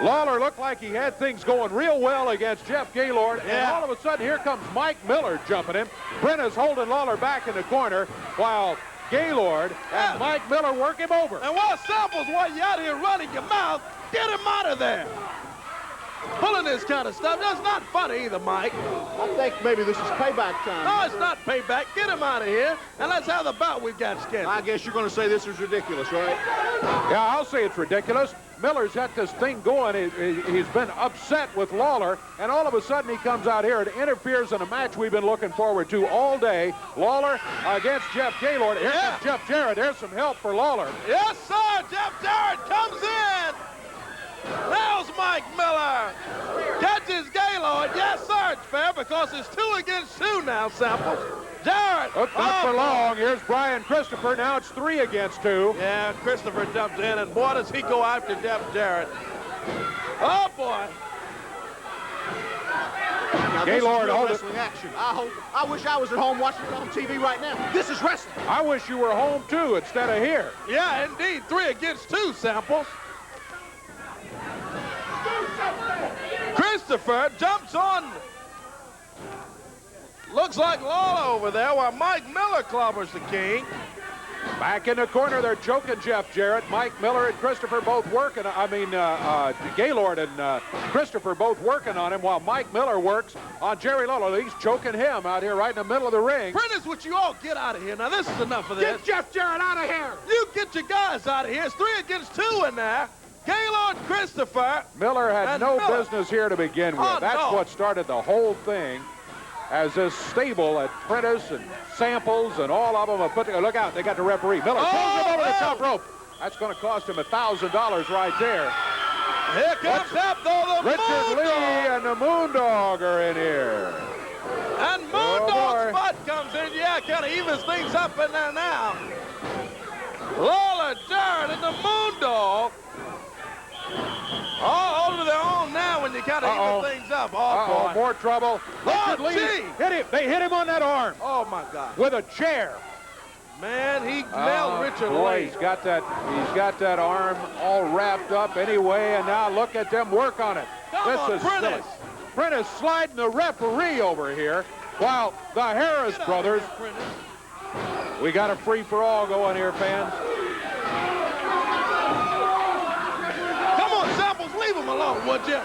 Lawler looked like he had things going real well against Jeff Gaylord, and all of a sudden here comes Mike Miller jumping him. Prentice holding Lawler back in the corner while Gaylord and Mike Miller work him over. And while Samples, while you're out here running your mouth, get him out of there. Pulling this kind of stuff, that's not funny either, Mike. I think maybe this is payback time. No, it's not payback. Get him out of here, and let's have the bout we've got scheduled. I guess you're going to say this is ridiculous, right? Yeah, I'll say it's ridiculous. Miller's got this thing going. He's been upset with Lawler, and all of a sudden he comes out here and interferes in a match we've been looking forward to all day. Lawler against Jeff Gaylord. Here comes Jeff Jarrett. There's some help for Lawler. Yes, sir. Jeff Jarrett comes in. There's Mike Miller. Catches Gaylord. Yes, sir. It's fair because it's 2 against 2 now, Samples. Jarrett. Not for long. Here's Brian Christopher. Now it's 3 against 2. Yeah, Christopher jumped in, and boy, does he go after Jeff Jarrett. Oh, boy. Now, Gaylord, this is wrestling action. I wish I was at home watching it on TV right now. This is wrestling. I wish you were home, too, instead of here. Yeah, indeed. 3 against 2, Samples. Christopher jumps on. Looks like Lawler over there while Mike Miller clobbers the King. Back in the corner, they're choking Jeff Jarrett. Mike Miller and Christopher both working. Gaylord and Christopher both working on him while Mike Miller works on Jerry Lawler. He's choking him out here right in the middle of the ring. Prentice, would you all get out of here? Now, this is enough of this. Get Jeff Jarrett out of here. You get your guys out of here. It's 3 against 2 in there. Gaylord, Christopher. Miller had no Miller. business here to begin with. Oh, That's no. what started the whole thing. As this stable at Prentice and Samples and all of them have put together. Look out, they got the referee. Miller throws him over the top rope. That's going to cost him $1,000 right there. Here comes up, though, the Richard Lee and the Moondog are in here. And Moondog's butt comes in. Yeah, kind of evens things up in there now. Lawler, Jarrett, and the Moondog. All over their own now when you kind of even things up. Oh, boy. More trouble. Richard Lee hit him. They hit him on that arm. Oh, my God. With a chair. Man, he nailed Richard Lee. He's got that arm all wrapped up anyway, and now look at them work on it. This is silly. Prentice sliding the referee over here while the Harris brothers. We got a free-for-all going here, fans. Leave him alone, would you?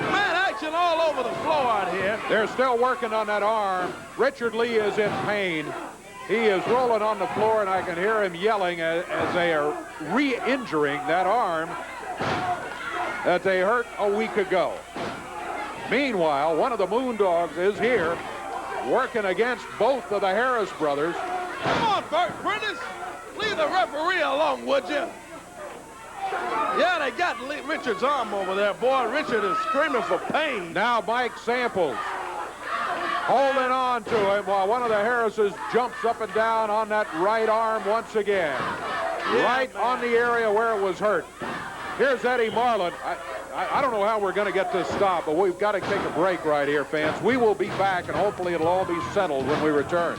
Man, action all over the floor out here. They're still working on that arm. Richard Lee is in pain. He is rolling on the floor, and I can hear him yelling as they are re-injuring that arm that they hurt a week ago. Meanwhile, one of the Moondogs is here working against both of the Harris brothers. Come on, Bert, Prentice. Leave the referee alone, would you? Yeah, they got Richard's arm over there. Boy, Richard is screaming for pain. Now Mike Samples holding on to him while one of the Harrises jumps up and down on that right arm once again. Right on the area where it was hurt. Here's Eddie Marlin. I don't know how we're going to get this stopped, but we've got to take a break right here, fans. We will be back, and hopefully it'll all be settled when we return.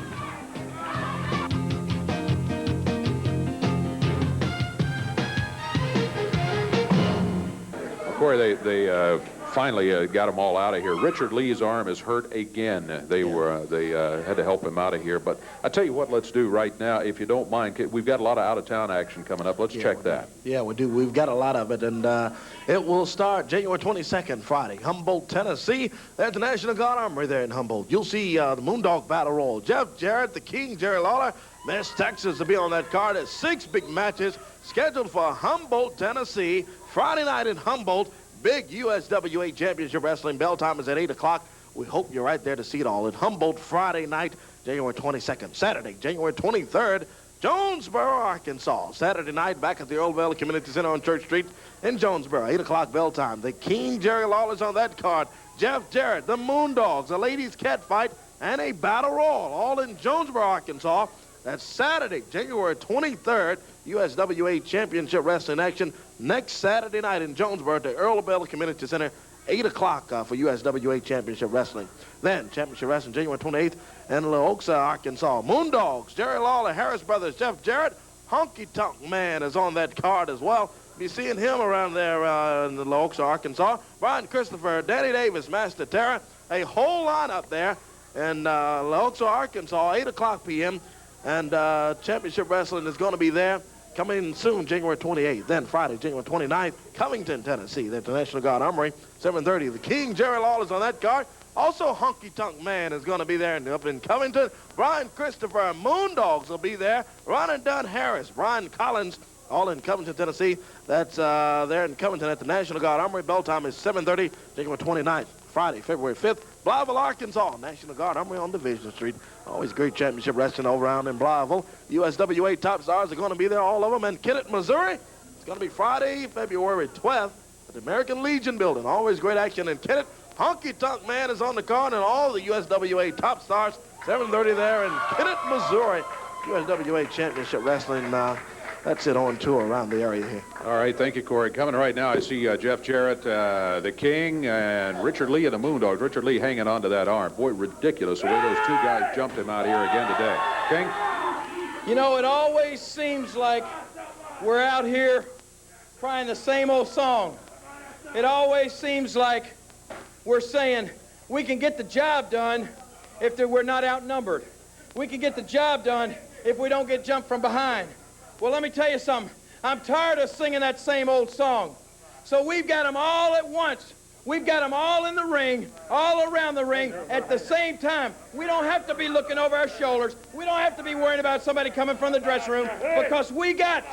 Corey, they finally got them all out of here. Richard Lee's arm is hurt again. They had to help him out of here. But I tell you what, let's do right now, if you don't mind. We've got a lot of out-of-town action coming up. Let's check that. Yeah, we do. We've got a lot of it, and it will start January 22nd, Friday, Humboldt, Tennessee. There's the National Guard Armory there in Humboldt. You'll see the Moondog Battle Royal. Jeff Jarrett, the King, Jerry Lawler, Miss Texas will be on that card. At 6 big matches scheduled for Humboldt, Tennessee. Friday night in Humboldt, big USWA Championship Wrestling. Bell time is at 8 o'clock. We hope you're right there to see it all. In Humboldt, Friday night, January 22nd. Saturday, January 23rd, Jonesboro, Arkansas. Saturday night, back at the Old Valley Community Center on Church Street in Jonesboro. 8 o'clock bell time. The King, Jerry Lawler's on that card. Jeff Jarrett, the Moondogs, a ladies' cat fight, and a battle royal, all in Jonesboro, Arkansas. That's Saturday, January 23rd, USWA Championship Wrestling action next Saturday night in Jonesboro at the Earl Bell Community Center, 8 o'clock for USWA Championship Wrestling. Then, Championship Wrestling, January 28th in Leoxa, Arkansas. Moondogs, Jerry Lawler, Harris Brothers, Jeff Jarrett, Honky Tonk Man is on that card as well. Be seeing him around there in the Leoxa, Arkansas. Brian Christopher, Danny Davis, Master Terra, a whole lineup there in Leoxa, Arkansas, 8 o'clock p.m. And Championship Wrestling is going to be there coming soon, January 28th. Then Friday, January 29th, Covington, Tennessee. The National Guard Armory, 7:30. The King, Jerry Lawler's on that card. Also, Honky Tonk Man is going to be there up in Covington. Brian Christopher, Moondogs will be there. Ron and Dunn Harris, Brian Collins, all in Covington, Tennessee. That's there in Covington at the National Guard Armory. Bell time is 7:30, January 29th, Friday, February 5th. Blytheville, Arkansas, National Guard Armory on Division Street. Always great championship wrestling all around in Blytheville. USWA top stars are going to be there, all of them. And Kennett, Missouri, it's going to be Friday, February 12th at the American Legion building. Always great action in Kennett. Honky Tonk Man is on the card, and all the USWA top stars, 7:30 there in Kennett, Missouri. USWA Championship Wrestling, that's it, on tour around the area here. All right, thank you, Corey. Coming right now, I see Jeff Jarrett, the King, and Richard Lee of the Moondogs. Richard Lee hanging on to that arm. Boy, ridiculous the way those two guys jumped him out here again today. King? You know, it always seems like we're out here crying the same old song. It always seems like we're saying we can get the job done if we're not outnumbered. We can get the job done if we don't get jumped from behind. Well, let me tell you something. I'm tired of singing that same old song. So we've got them all at once. We've got them all in the ring, all around the ring at the same time. We don't have to be looking over our shoulders. We don't have to be worrying about somebody coming from the dressing room, because we got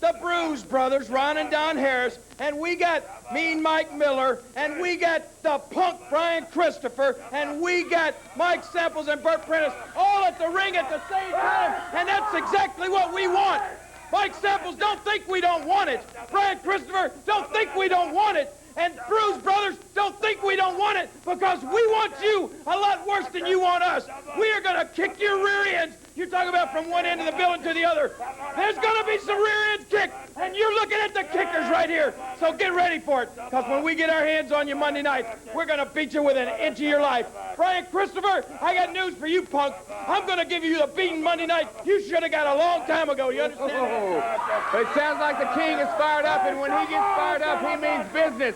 the Bruise brothers, Ron and Don Harris, and we got Mean Mike Miller, and we got the punk Brian Christopher, and we got Mike Samples and Bert Prentice all at the ring at the same time, and that's exactly what we want. Mike Samples, don't think we don't want it. Brian Christopher, don't think we don't want it. And Bruise brothers, don't think we don't want it, because we want you a lot worse than you want us. We are going to kick your rear ends. You're talking about from one end of the building to the other. There's going to be some rear ends kicked, and you're looking at the kickers right here. So get ready for it, because when we get our hands on you Monday night, we're going to beat you within an inch of your life. Brian Christopher, I got news for you, punk. I'm going to give you the beating Monday night you should have got a long time ago. You understand? But it sounds like the King is fired up, and when he gets fired up, he means business.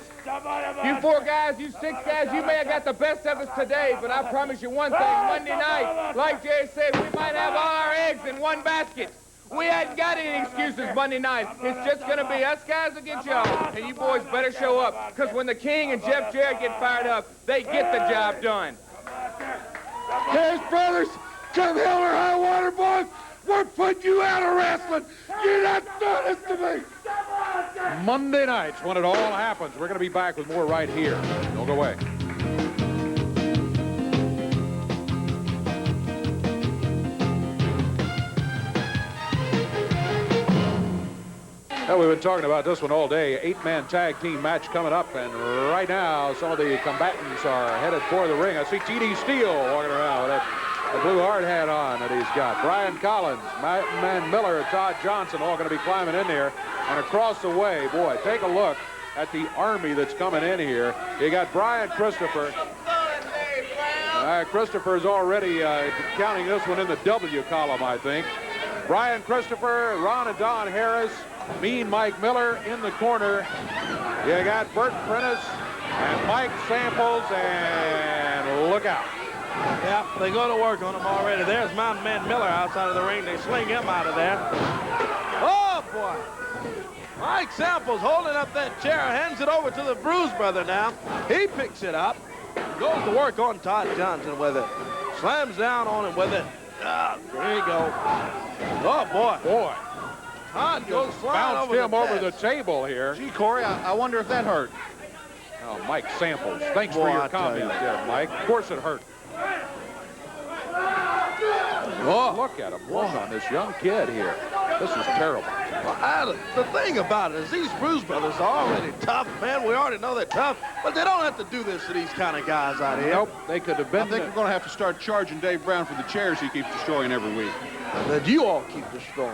You 4 guys, you 6 guys, you may have got the best of us today, but I promise you one thing, Monday night, like Jerry said, we might have all our eggs in one basket. We ain't got any excuses Monday night. It's just going to be us guys against y'all, and you boys better show up, because when the King and Jeff Jarrett get fired up, they get the job done. Yes, brothers, come hell or high water, boys, we're putting you out of wrestling. You're not doing this to me. Monday nights when it all happens. We're going to be back with more right here. Don't go away. Well, we've been talking about this one all day. 8-man tag team match coming up, and right now some of the combatants are headed for the ring. I see T.D. Steele walking around with that blue hard hat on that he's got. Brian Collins, Man Miller, Todd Johnson all going to be climbing in there. And across the way, boy, take a look at the army that's coming in here. You got Brian Christopher. Christopher's already counting this one in the W column, I think. Brian Christopher, Ron and Don Harris, Mean Mike Miller in the corner. You got Bert Prentice and Mike Samples, and look out. Yeah, they go to work on him already. There's Mountain Man Miller outside of the ring. They sling him out of there. Oh, boy. Mike Samples holding up that chair, hands it over to the Bruise brother now. He picks it up, goes to work on Todd Johnson with it. Slams down on him with it. There you go. Oh, boy. Boy. Todd goes flying Bounced over him over the table here. Gee, Corey, I wonder if that hurt. Oh, Mike Samples. Thanks for your comment there, Mike. Of course it hurt. Oh, look at him work on this young kid here. This is terrible. Well, the thing about it is these Bruise brothers are already tough, man. We already know they're tough, but they don't have to do this to these kind of guys out here. Nope, they could have been. I think we're going to have to start charging Dave Brown for the chairs he keeps destroying every week. That you all keep destroying.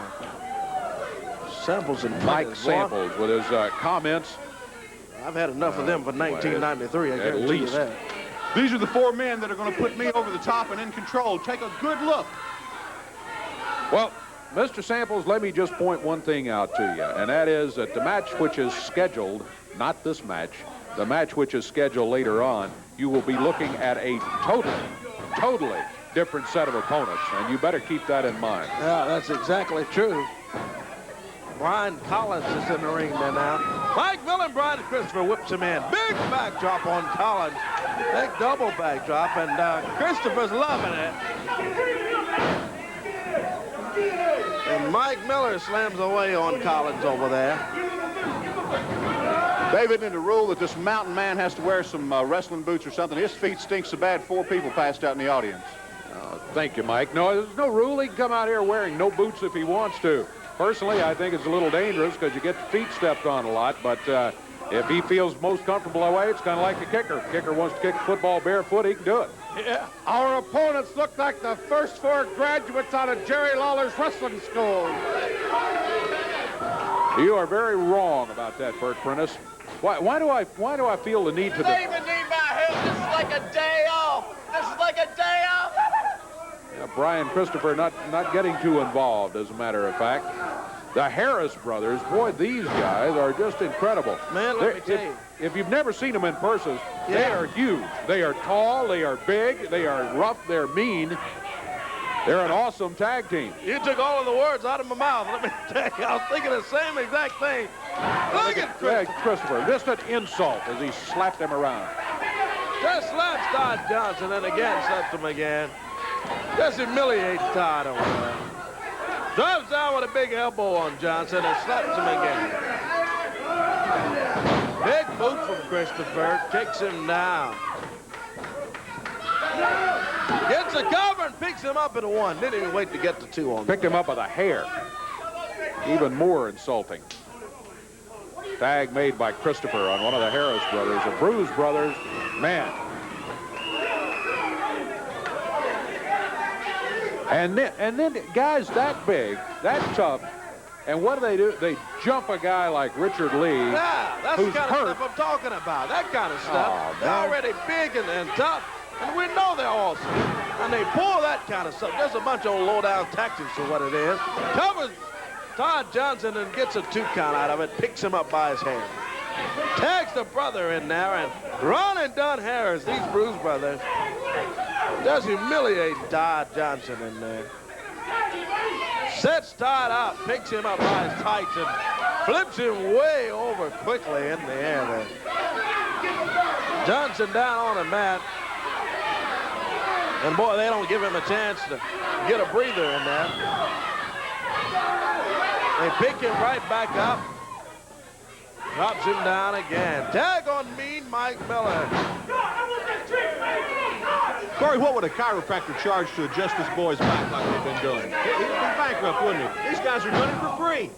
Samples and Mike Samples with his comments. I've had enough of them for 1993, I guarantee you that. These are the 4 men that are going to put me over the top and in control. Take a good look. Well, Mr. Samples, let me just point one thing out to you, and that is that the match which is scheduled, not this match, the match which is scheduled later on, you will be looking at a totally different set of opponents, and you better keep that in mind. Yeah, that's exactly true. Brian Collins is in the ring there now. Mike Miller and Brian Christopher whips him in. Big backdrop on Collins. Big double backdrop, and Christopher's loving it. And Mike Miller slams away on Collins over there. David, in the rule that this mountain man has to wear some wrestling boots or something. His feet stink so bad 4 people passed out in the audience. Thank you, Mike. No, there's no rule. He can come out here wearing no boots if he wants to. Personally, I think it's a little dangerous because you get your feet stepped on a lot, but if he feels most comfortable that way, it's kind of like the kicker. If the kicker wants to kick the football barefoot, he can do it. Yeah. Our opponents look like the first 4 graduates out of Jerry Lawler's wrestling school. You are very wrong about that, Bert Prentice. Why do I feel the need to... They even need my help. This is like a day off. This is like a day off. Yeah, Brian Christopher not getting too involved, as a matter of fact. The Harris brothers, boy, these guys are just incredible. Man, let me tell you. If you've never seen them in person, they are huge. They are tall, they are big, they are rough, they're mean. They're an awesome tag team. You took all of the words out of my mouth. Let me tell you, I was thinking the same exact thing. Look at Christopher. Just an insult as he slapped him around. Just slaps Todd Johnson and again slaps him again. Just humiliates Todd over there. Drives down with a big elbow on Johnson and slaps him again. Big boot from Christopher. Kicks him down. Gets a cover and picks him up at a 1. Didn't even wait to get to 2 on. Picked him up by the hair. Even more insulting. Tag made by Christopher on one of the Harris brothers. The Bruise brothers, man. And then guys that big, that tough, and what do? They jump a guy like Richard Lee. Yeah, that's the who's kind hurt. of stuff I'm talking about. That kind of stuff. Oh, they're man. already big and tough, and we know they're awesome. And they pull that kind of stuff. Just a bunch of low-down tactics for what it is. Covers Todd Johnson and gets a 2 count out of it. Picks him up by his hand. Tags the brother in there, and Ron and Don Harris, these Bruise brothers, just humiliating Todd Johnson in there. Sets Todd up, picks him up by his tights, and flips him way over quickly in the air there. Johnson down on the mat. And boy, they don't give him a chance to get a breather in there. They pick him right back up. Drops him down again. Tag on Mean Mike Miller. Corey, what would a chiropractor charge to adjust this boy's back like they've been doing? He'd be bankrupt, wouldn't he? These guys are doing it for free.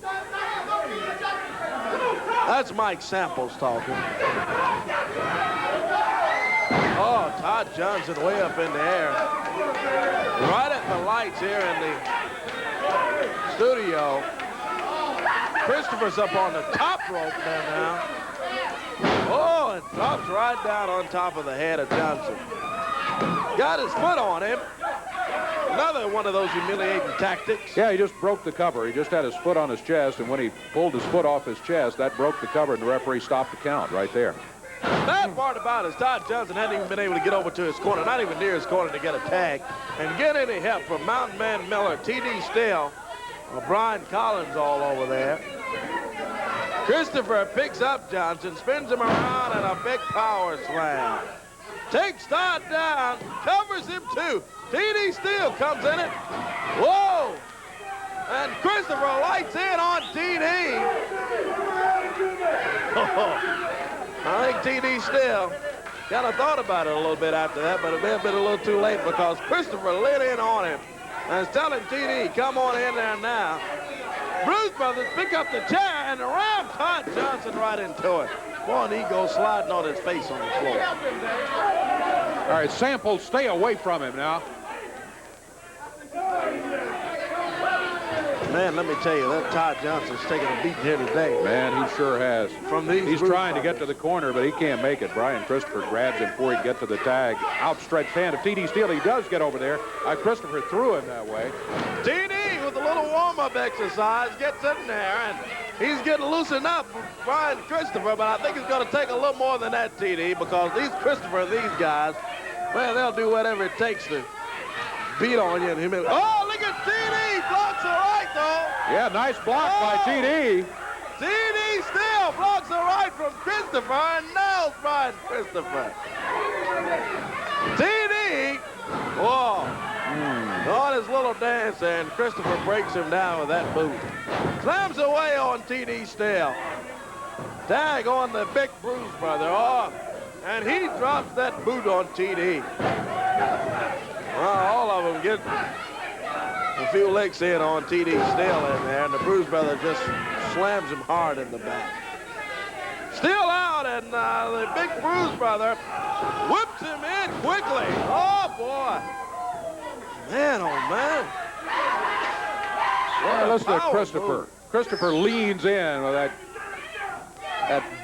That's Mike Samples talking. Oh, Todd Johnson way up in the air. Right at the lights here in the studio. Christopher's up on the top rope there now. Oh, and drops right down on top of the head of Johnson. Got his foot on him. Another one of those humiliating tactics. Yeah, he just broke the cover. He just had his foot on his chest, and when he pulled his foot off his chest, that broke the cover, and the referee stopped the count right there. Bad part about it is Todd Johnson hadn't even been able to get over to his corner, not even near his corner to get a tag, and get any help from Mountain Man Miller, T.D. Steele, or Brian Collins all over there. Christopher picks up Johnson, spins him around, and a big power slam. Takes Todd down, covers him too. T.D. Steele comes in it. Whoa! And Christopher lights in on T.D. I think T.D. Steele kind of thought about it a little bit after that, but it may have been a little too late because Christopher lit in on him and is telling T.D., come on in there now. Bruise brothers pick up the chair and ram Todd Johnson right into it. Boy, and he goes sliding on his face on the floor. All right, Samples, stay away from him now. Man, let me tell you, that Todd Johnson's taking a beating here today. Man, he sure has. From these He's Bruise trying to get brothers. to the corner, but he can't make it. Brian Christopher grabs him before he can get to the tag. Outstretched hand of T.D. Steele. He does get over there. Christopher threw him that way. T.D. with a little warm-up exercise gets in there, and he's getting loosened up for Brian Christopher, but I think it's going to take a little more than that, T.D., because these Christopher, these guys, man, they'll do whatever it takes to beat on you and humiliate. Oh, look at T.D. blocks the right, though. Yeah, nice block by T.D. T.D. Steele blocks the right from Christopher and nails Brian Christopher. T.D. Whoa. On his little little dance, and Christopher breaks him down with that boot. Slams away on T.D. Steele. Tag on the big Bruise brother. Oh, and he drops that boot on T.D. Well, all of them get a few licks in on T.D. Steele in there, and the Bruise brother just slams him hard in the back. Steele out, and the big Bruise brother whips him in quickly. Oh, boy. Man, oh, man. Well, listen to Christopher. Christopher leans in with that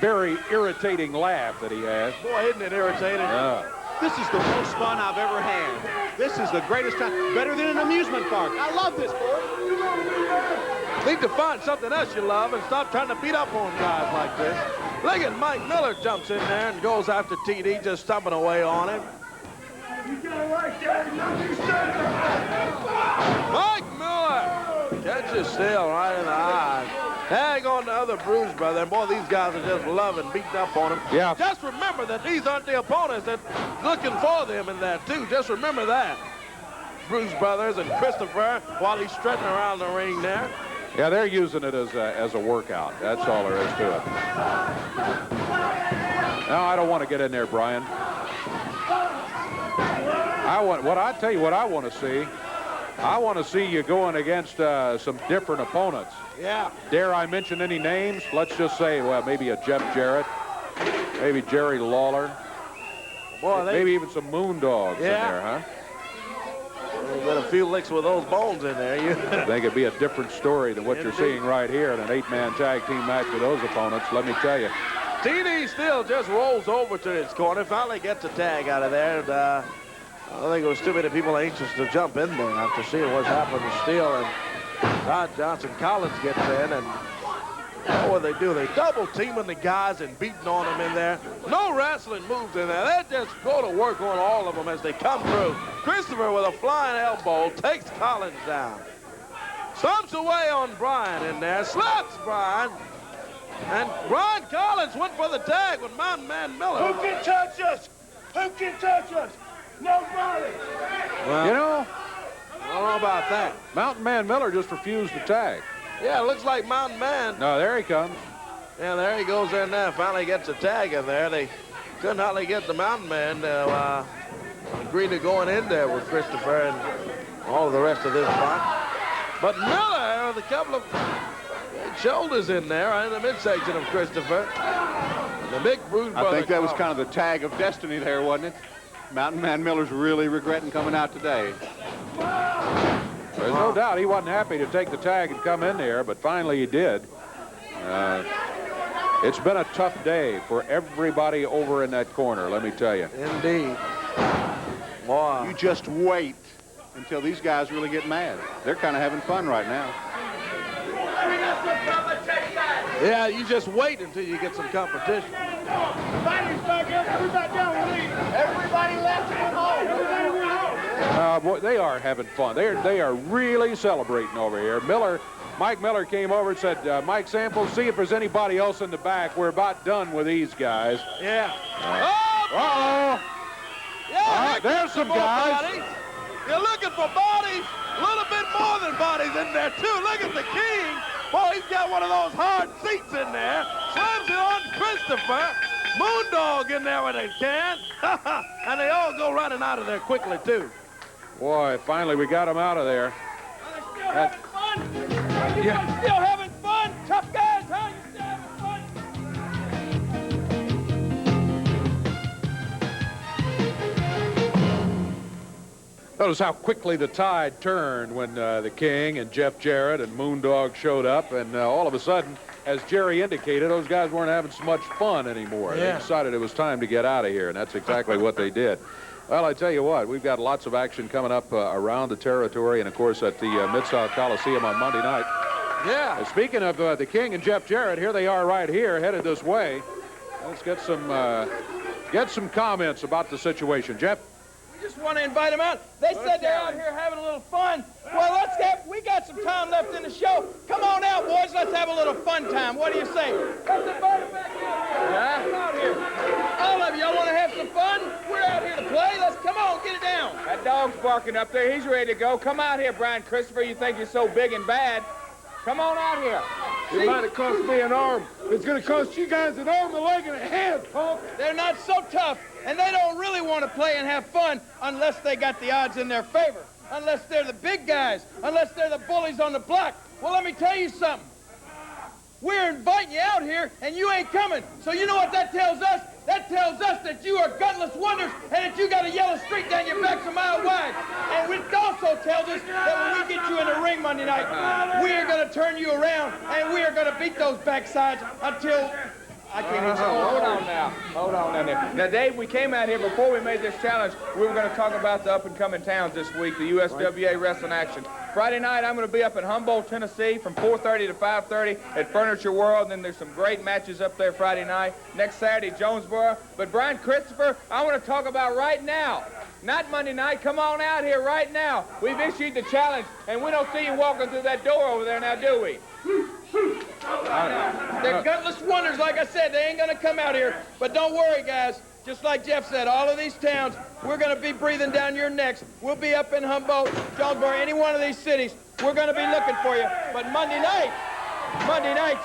very irritating laugh that he has. Boy, isn't it irritating? Yeah. This is the most fun I've ever had. This is the greatest time. Better than an amusement park. I love this, boy. Need to find something else you love and stop trying to beat up on guys like this. Look at Mike Miller jumps in there and goes after TD, just stomping away on him. Mike Miller catches Steele right in the eye. Tag on the other Bruise brother. And boy, these guys are just loving beating up on him. Yeah. Just remember that these aren't the opponents that's looking for them in that, too. Just remember that. Bruise brothers and Christopher while he's strutting around the ring there. Yeah, they're using it as a workout. That's all there is to it. No, I don't want to get in there, Brian. I tell you what I want to see. I want to see you going against some different opponents. Yeah. Dare I mention any names? Let's just say, well, maybe a Jeff Jarrett, maybe Jerry Lawler, boy, maybe even some Moondogs in there, huh? We've got a few licks with those bones in there. I think it'd be a different story than what you're seeing right here in an 8-man tag team match with those opponents, let me tell you. TD Steele just rolls over to his corner, finally gets a tag out of there. And, I don't think there was too many people anxious to jump in there after seeing what's happened to Steele. And Todd Johnson Collins gets in, and what do? They double teaming the guys and beating on them in there. No wrestling moves in there. They just go to work on all of them as they come through. Christopher with a flying elbow takes Collins down. Stomps away on Brian in there, slaps Brian. And Brian Collins went for the tag with Mountain Man Miller. Who can touch us? Who can touch us? Nobody. Well, You know, I don't know about that. Mountain Man Miller just refused to tag. Yeah, it looks like Mountain Man. No, there he comes. Yeah, there he goes in there. Finally gets a tag in there. They couldn't hardly get the Mountain Man to agree to going in there with Christopher and all of the rest of this fight. But Miller with a couple of shoulders in there right in the midsection of Christopher. And the big Bruise brother. I think that was kind of the tag of destiny there, wasn't it? Mountain Man Miller's really regretting coming out today. There's no doubt he wasn't happy to take the tag and come in there, but finally he did. It's been a tough day for everybody over in that corner, let me tell you. Indeed. Wow. You just wait until these guys really get mad. They're kind of having fun right now. Yeah, you just wait until you get some competition. Everybody left and home. Everybody went home. Boy, they are having fun. They are really celebrating over here. Mike Miller came over and said, Mike Samples, see if there's anybody else in the back. We're about done with these guys. Yeah. Uh-oh. Yeah, there's some guys. Bodies. You're looking for bodies. A little bit more than bodies in there, too. Look at the King. Boy, he's got one of those hard seats in there. Slams it on Christopher. Moondog in there when they can. And they all go running out of there quickly, too. Boy, finally we got him out of there. Still having fun? Yeah. Still having fun? Tough guys, huh? You still having fun? Notice how quickly the tide turned when the King and Jeff Jarrett and Moondog showed up, and all of a sudden, as Jerry indicated, those guys weren't having so much fun anymore. Yeah. They decided it was time to get out of here, and that's exactly what they did. Well, I tell you what, we've got lots of action coming up around the territory, and of course at the Mid-South Coliseum on Monday night. Yeah. Speaking of the King and Jeff Jarrett, here they are right here, headed this way. Let's get some comments about the situation. Jeff? Just want to invite them out. They said they're out here having a little fun. Well, we got some time left in the show. Come on out, boys. Let's have a little fun time. What do you say? Let's invite them back out here. Come out here. All of y'all want to have some fun? We're out here to play. Let's come on, get it down. dog's barking up there. He's ready to go. Come out here, Brian Christopher. You think you're so big and bad. Come on out here. It might have cost me an arm. It's going to cost you guys an arm, a leg, and a hand, punk. They're not so tough, and they don't really want to play and have fun unless they got the odds in their favor, unless they're the big guys, unless they're the bullies on the block. Well, let me tell you something. We're inviting you out here, and you ain't coming. So you know what that tells us? That tells us that you are gutless wonders and that you got a yellow streak down your back a mile wide. And it also tells us that when we get you in the ring Monday night, we are going to turn you around, and we are going to beat those backsides until... I can't even... Hold on now. Hold on down there. Now, Dave, we came out here before we made this challenge. We were going to talk about the up-and-coming towns this week, the USWA wrestling action. Friday night, I'm going to be up in Humboldt, Tennessee from 4:30 to 5:30 at Furniture World. And then there's some great matches up there Friday night. Next Saturday, Jonesboro. But Brian Christopher, I want to talk about right now. Not Monday night. Come on out here right now. We've issued the challenge, and we don't see you walking through that door over there now, do we? They're gutless wonders, like I said. They ain't going to come out here. But don't worry, guys. Just like Jeff said, all of these towns, we're going to be breathing down your necks. We'll be up in Humboldt, Jonesboro, any one of these cities. We're going to be looking for you. But Monday night,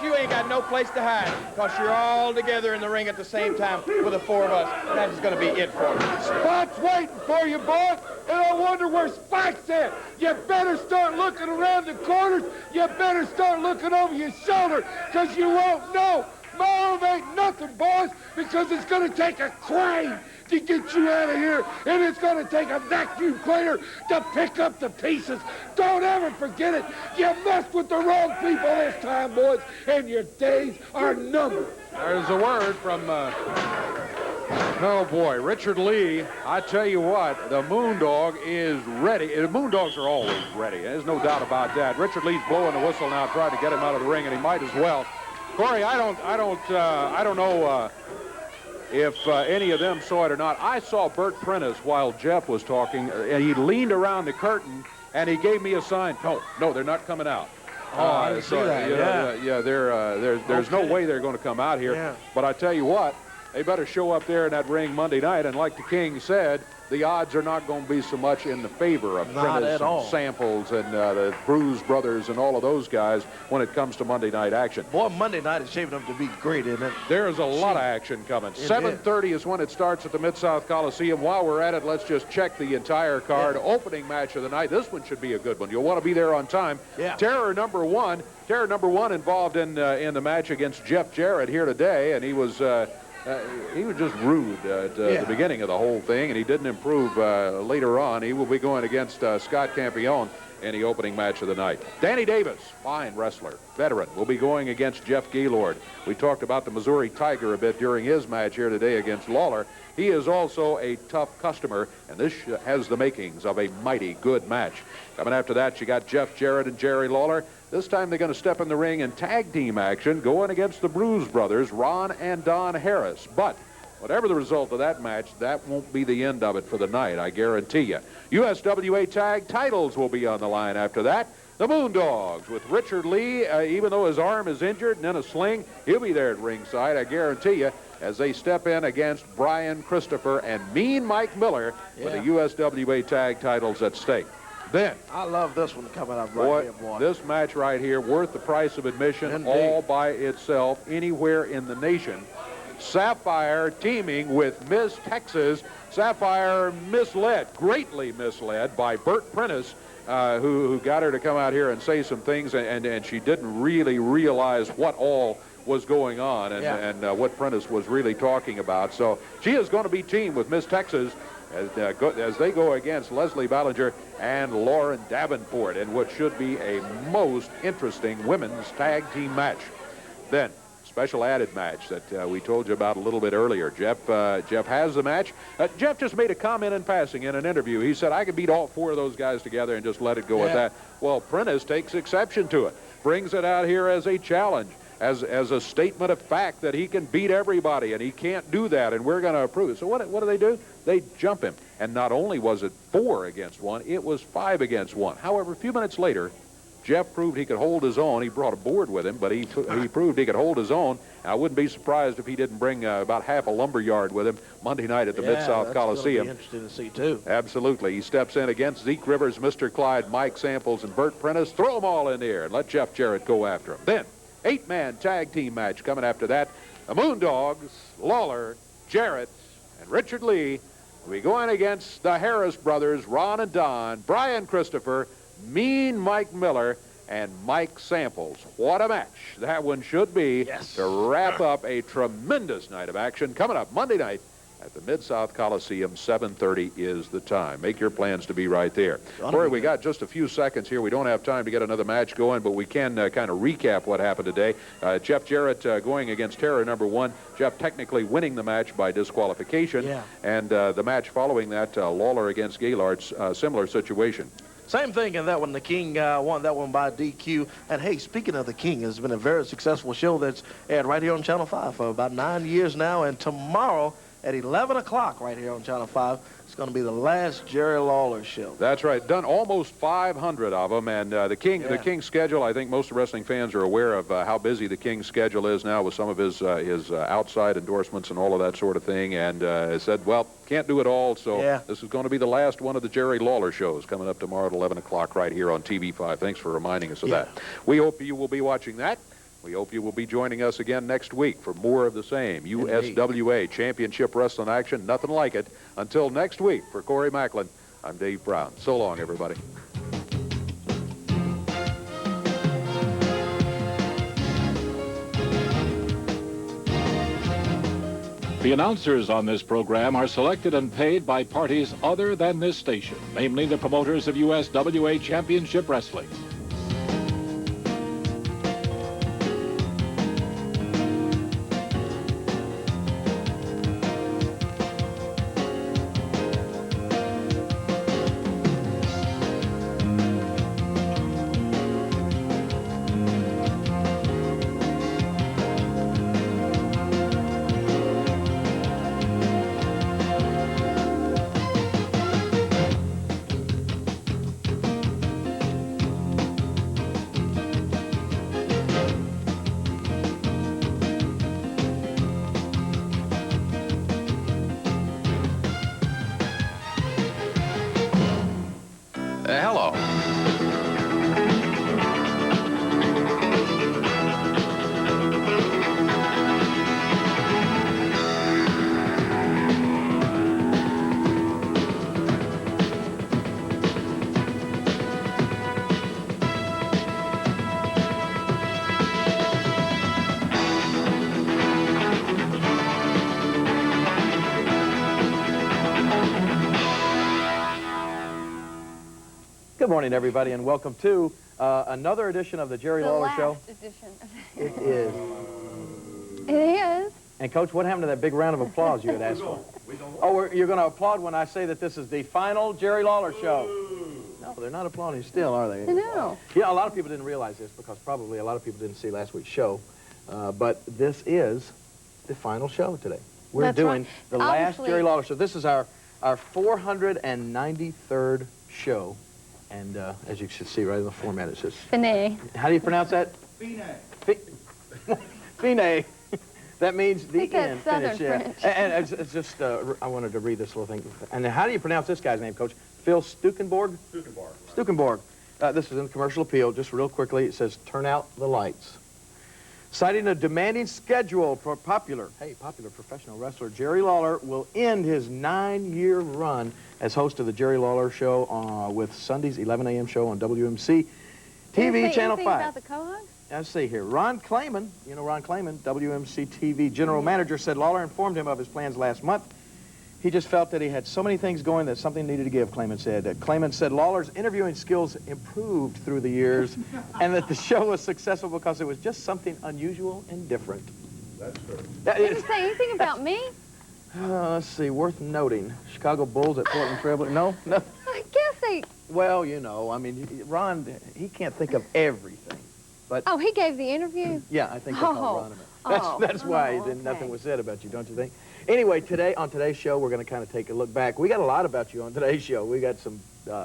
you ain't got no place to hide because you're all together in the ring at the same time with the four of us. And that's going to be it for you. Spot's waiting for you, boy. And I wonder where Spike's at. You better start looking around the corners. You better start looking over your shoulder because you won't know. My arm ain't nothing, boys, because it's going to take a crane to get you out of here, and it's going to take a vacuum cleaner to pick up the pieces. Don't ever forget it. You messed with the wrong people this time, boys, and your days are numbered. There's a word from, oh boy, Richard Lee. I tell you what, the Moondog is ready. The Moondogs are always ready. There's no doubt about that. Richard Lee's blowing the whistle now, trying to get him out of the ring, and he might as well. Corey, I don't know if any of them saw it or not. I saw Bert Prentice while Jeff was talking, and he leaned around the curtain and he gave me a sign. No, they're not coming out. Oh, I didn't see that. There's no way they're going to come out here. Yeah. But I tell you what, they better show up there in that ring Monday night. And like the King said, the odds are not going to be so much in the favor of Prentice and Samples and the Bruise brothers and all of those guys when it comes to Monday night action. Boy, Monday night is shaping up to be great, isn't it? There's a lot of action coming. 7:30 is when it starts at the Mid-South Coliseum. While we're at it, let's just check the entire card. Yeah. Opening match of the night. This one should be a good one. You'll want to be there on time. Yeah. Terror number one involved in the match against Jeff Jarrett here today, and he was just rude at the beginning of the whole thing, and he didn't improve later on. He will be going against Scott Campione in the opening match of the night. Danny Davis, fine wrestler, veteran, will be going against Jeff Gaylord. We talked about the Missouri Tiger a bit during his match here today against Lawler. He is also a tough customer, and this has the makings of a mighty good match. Coming after that, you got Jeff Jarrett and Jerry Lawler. This time they're going to step in the ring in tag team action, going against the Bruise brothers, Ron and Don Harris. But whatever the result of that match, that won't be the end of it for the night, I guarantee you. USWA tag titles will be on the line after that. The Moondogs with Richard Lee, even though his arm is injured and in a sling, he'll be there at ringside, I guarantee you, as they step in against Brian Christopher and Mean Mike Miller with the USWA tag titles at stake. Then, I love this one coming up right here, boy. This match right here, worth the price of admission all by itself, anywhere in the nation. Sapphire teaming with Miss Texas. Sapphire greatly misled by Bert Prentice, who got her to come out here and say some things, and she didn't really realize what all was going on and what Prentice was really talking about. So she is going to be teamed with Miss Texas as they go against Leslie Ballinger and Lauren Davenport in what should be a most interesting women's tag team match. Then, special added match that we told you about a little bit earlier. Jeff has the match. Jeff just made a comment in passing in an interview. He said, I could beat all four of those guys together and just let it go at that. Well, Prentice takes exception to it, brings it out here as a challenge, as a statement of fact that he can beat everybody, and he can't do that, and we're going to approve it. So what do? They jump him. And not only was it 4 against 1, it was 5 against 1. However, a few minutes later, Jeff proved he could hold his own. He brought a board with him, but he proved he could hold his own. I wouldn't be surprised if he didn't bring about half a lumber yard with him Monday night at the Mid-South Coliseum. That's going to be interesting to see, too. Absolutely. He steps in against Zeke Rivers, Mr. Clyde, Mike Samples, and Bert Prentice. Throw them all in the air and let Jeff Jarrett go after him. Then, 8-man tag team match coming after that. The Moondogs, Lawler, Jarrett, and Richard Lee will be going against the Harris brothers, Ron and Don, Brian Christopher, Mean Mike Miller, and Mike Samples. What a match that one should be to wrap up a tremendous night of action coming up Monday night at the Mid-South Coliseum. 7:30 is the time. Make your plans to be right there. Corey, we got just a few seconds here. We don't have time to get another match going, but we can kind of recap what happened today. Jeff Jarrett going against terror number 1. Jeff technically winning the match by disqualification. Yeah. And the match following that, Lawler against Gaylord, similar situation. Same thing in that one. The King won that one by DQ. And, hey, speaking of the King, it's been a very successful show that's aired right here on Channel 5 for about 9 years now. And tomorrow at 11 o'clock right here on Channel 5, it's going to be the last Jerry Lawler show. That's right. Done almost 500 of them. And the King's schedule, I think most wrestling fans are aware of how busy the King's schedule is now with some of his outside endorsements and all of that sort of thing. And said, well, can't do it all, so this is going to be the last one of the Jerry Lawler shows coming up tomorrow at 11 o'clock right here on TV5. Thanks for reminding us of that. We hope you will be watching that. We hope you will be joining us again next week for more of the same USWA Championship Wrestling action. Nothing like it. Until next week, for Corey Macklin, I'm Dave Brown. So long, everybody. The announcers on this program are selected and paid by parties other than this station, namely the promoters of USWA Championship Wrestling. Hello. Good morning, everybody, and welcome to another edition of the Jerry Lawler Show. Edition. It is. It is. And, Coach, what happened to that big round of applause you had asked for? Oh, you're going to applaud when I say that this is the final Jerry Lawler Show. No, they're not applauding still, are they? No. Yeah, a lot of people didn't realize this because probably a lot of people didn't see last week's show. But this is the final show today. We're doing the last Jerry Lawler Show. This is our 493rd show. And as you can see right in the format, it says... Finet. How do you pronounce that? Finet. Finet. That means the end. Southern finish. French. And it's just, I wanted to read this little thing. And how do you pronounce this guy's name, Coach? Phil Stukenborg? Stukenborg. This is in the commercial appeal. Just real quickly, it says, turn out the lights. Citing a demanding schedule for popular professional wrestler Jerry Lawler will end his 9-year run as host of the Jerry Lawler Show with Sunday's 11 a.m. show on WMC TV Channel 5. About the co-host? Let's see here. Ron Clayman, you know Ron Clayman, WMC TV general manager, said Lawler informed him of his plans last month. He just felt that he had so many things going that something needed to give, Clayman said. Clayman said Lawler's interviewing skills improved through the years and that the show was successful because it was just something unusual and different. That's true. Didn't say anything about me? Let's see, worth noting. Chicago Bulls at Portland Trail. No? I guess they... Well, you know, I mean, Ron, he can't think of everything. But oh, he gave the interview? Yeah, I think they called Ron. That's why nothing was said about you, don't you think? Anyway, on today's show, we're going to kind of take a look back. We got a lot about you on today's show. We got some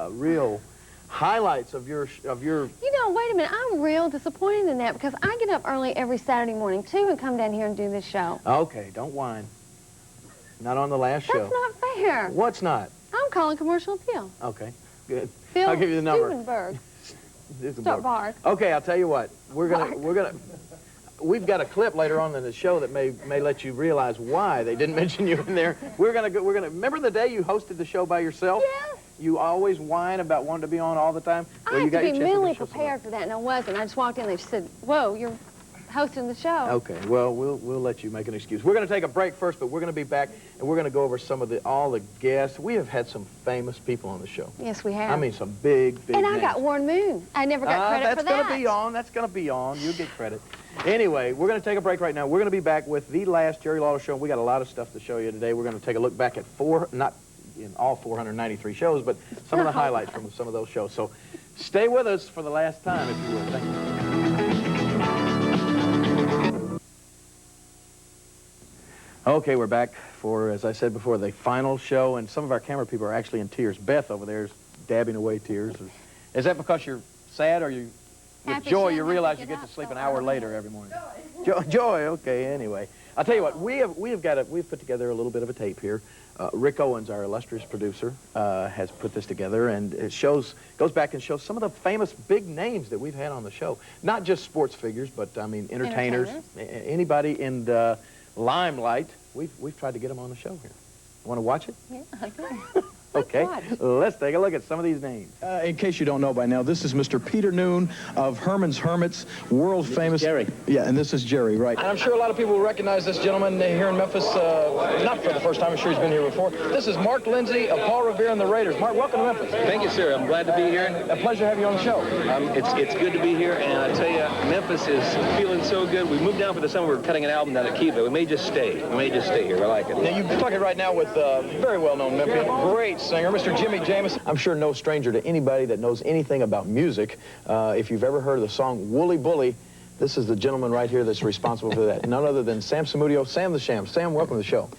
real highlights of your. You know, wait a minute. I'm real disappointed in that because I get up early every Saturday morning, too, and come down here and do this show. Okay, don't whine. Not on the last show. That's not fair. What's not? I'm calling commercial appeal. Okay, good. Phil I'll give you the number. Stubenberg. Start bark. Okay, I'll tell you what. We've got a clip later on in the show that may let you realize why they didn't mention you in there. We're gonna remember the day you hosted the show by yourself? Yes. You always whine about wanting to be on all the time. I had to be mentally prepared for that, and I wasn't. I just walked in and they said, "Whoa, you're hosting the show." Okay, well, we'll let you make an excuse. We're going to take a break first, but we're going to be back, and we're going to go over some of all the guests. We have had some famous people on the show. Yes, we have. I mean, some big And names. I got Warren Moon. I never got credit for that. That's going to be on. That's going to be on. You'll get credit. Anyway, we're going to take a break right now. We're going to be back with the last Jerry Lawler show. We got a lot of stuff to show you today. We're going to take a look back at not in all 493 shows, but some of the highlights from some of those shows. So stay with us for the last time, if you will. Thank you. Okay, we're back for, as I said before, the final show, and some of our camera people are actually in tears. Beth over there is dabbing away tears. Is that because you're sad, or you, with joy, you realize you get to sleep an hour later every morning? Joy, okay, anyway. I'll tell you what, we've put together a little bit of a tape here. Rick Owens, our illustrious producer, has put this together, and it goes back and shows some of the famous big names that we've had on the show. Not just sports figures, but, I mean, entertainers. Anybody in the limelight, we've tried to get them on the show here. Want to watch it? Yeah, I do. Okay, let's take a look at some of these names. In case you don't know by now, this is Mr. Peter Noon of Herman's Hermits, world famous. Jerry. Yeah, and this is Jerry, right. And I'm sure a lot of people will recognize this gentleman here in Memphis, not for the first time. I'm sure he's been here before. This is Mark Lindsay of Paul Revere and the Raiders. Mark, welcome to Memphis. Thank you, sir. I'm glad to be here. A pleasure to have you on the show. It's good to be here, and I tell you, Memphis is feeling so good. We moved down for the summer. We're cutting an album down at Kiva. We may just stay. here. I like it. Now, you're talking right now with a very well-known Memphian, great singer, Mr. Jimmy Jameson. I'm sure no stranger to anybody that knows anything about music. If you've ever heard of the song Wooly Bully, this is the gentleman right here that's responsible for that. None other than Sam Samudio, Sam the Sham. Sam, welcome to the show.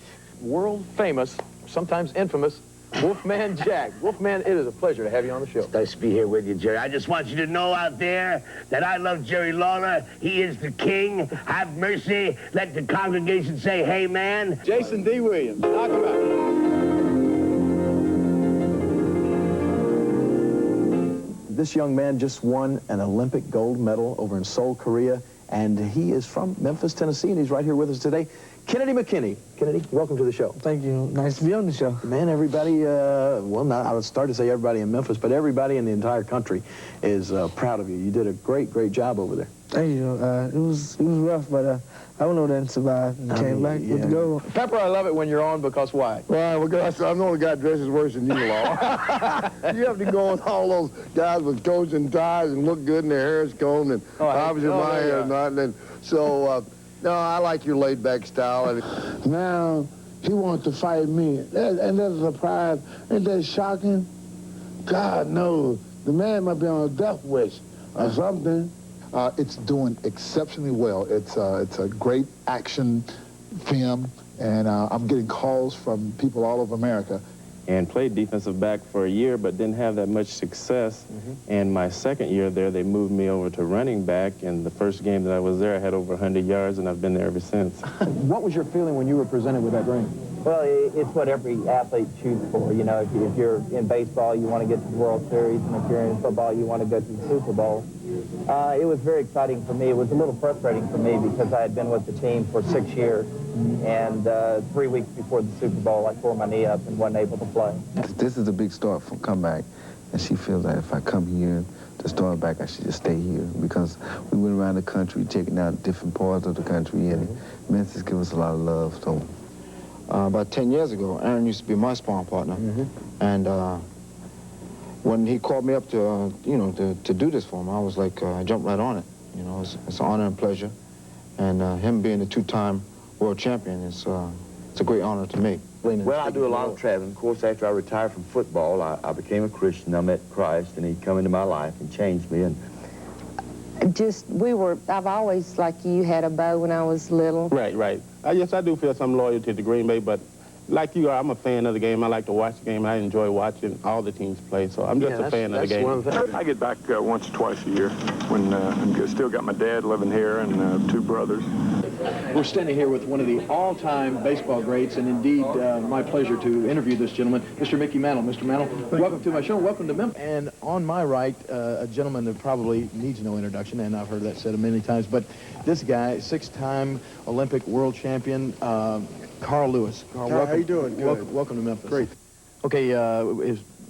World famous, sometimes infamous, Wolfman Jack. Wolfman, it is a pleasure to have you on the show. It's nice to be here with you, Jerry. I just want you to know out there that I love Jerry Lawler. He is the king. Have mercy. Let the congregation say, hey, man. Jason D. Williams. Knock him out. This young man just won an Olympic gold medal over in Seoul, Korea, and he is from Memphis, Tennessee, and he's right here with us today. Kennedy McKinney. Kennedy, welcome to the show. Thank you. Nice to be on the show. Man, everybody, well, I would start to say everybody in Memphis, but everybody in the entire country is proud of you. You did a great, great job over there. Thank you. It was rough, but I went over there and survived and came back with the gold. Pepper, I love it when you're on because why? Well, because I'm the only guy dresses worse than you, Law. You have to go with all those guys with coats and ties and look good and their hair is combed, and obviously my hair is not. And so, no, I like your laid-back style. Now, he wants to fight me. And that's a surprise. Ain't that shocking? God knows. The man might be on a death wish or something. It's doing exceptionally well. It's a great action film, and I'm getting calls from people all over America. And played defensive back for a year, but didn't have that much success. And my second year there, they moved me over to running back, and the first game that I was there, I had over 100 yards, and I've been there ever since. What was your feeling when you were presented with that ring? Well, it's what every athlete shoots for. You know, if you're in baseball, you want to get to the World Series, and if you're in football, you want to go to the Super Bowl. It was very exciting for me. It was a little frustrating for me because I had been with the team for 6 years, and 3 weeks before the Super Bowl, I tore my knee up and wasn't able to play. This is a big start for comeback, and she feels that if I come here to start back, I should just stay here because we went around the country checking out different parts of the country, and Memphis gives us a lot of love. So, about 10 years ago, Aaron used to be my sparring partner, and when he called me up to, to do this for him, I was like, I jumped right on it. You know, it's an honor and pleasure, and him being a two-time world champion, it's a great honor to me. Well, I do a lot of traveling. Of course, after I retired from football, I became a Christian. I met Christ, and he come into my life and changed me. And I've always, like you, had a bow when I was little. Right. Yes, I do feel some loyalty to Green Bay, but like you are, I'm a fan of the game. I like to watch the game. I enjoy watching all the teams play, so I'm just a fan of the game. One of the I get back once or twice a year when I've still got my dad living here and 2 brothers. We're standing here with one of the all-time baseball greats, and indeed my pleasure to interview this gentleman, Mr. Mickey Mantle. Mr. Mantle, welcome to my show. Welcome to Memphis. And on my right, a gentleman that probably needs no introduction, and I've heard that said many times, but this guy, 6-time Olympic world champion, Carl Lewis. Carl, welcome. How you doing? Good. Welcome to Memphis. Great. Okay,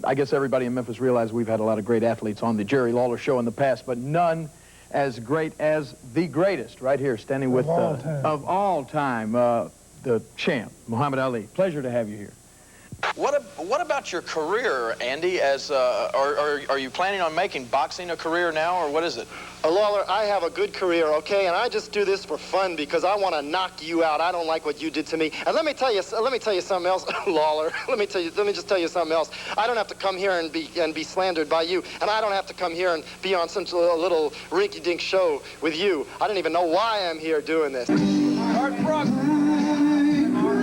I guess everybody in Memphis realizes we've had a lot of great athletes on the Jerry Lawler show in the past, but none as great as the greatest right here, standing with, of all time, the champ, Muhammad Ali. Pleasure to have you here. What about your career, Andy? As are you planning on making boxing a career now, or what is it? Lawler, I have a good career, okay, and I just do this for fun because I want to knock you out. I don't like what you did to me. And let me tell you something else, Lawler. Let me just tell you something else. I don't have to come here and be slandered by you, and I don't have to come here and be on some little rinky-dink show with you. I don't even know why I'm here doing this. Art Brooks.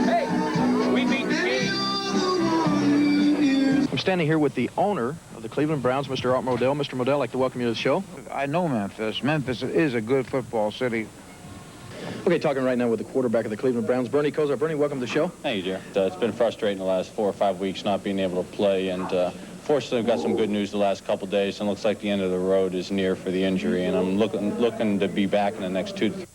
Hey, we beat the king. I'm standing here with the owner of the Cleveland Browns, Mr. Art Modell. Mr. Modell, I'd like to welcome you to the show. I know Memphis. Memphis is a good football city. Okay, talking right now with the quarterback of the Cleveland Browns, Bernie Kosar. Bernie, welcome to the show. Thank you, Jerry. It's been frustrating the last 4 or 5 weeks not being able to play, and fortunately we've got some good news the last couple days, and it looks like the end of the road is near for the injury, and I'm looking to be back in the next 2 to 3.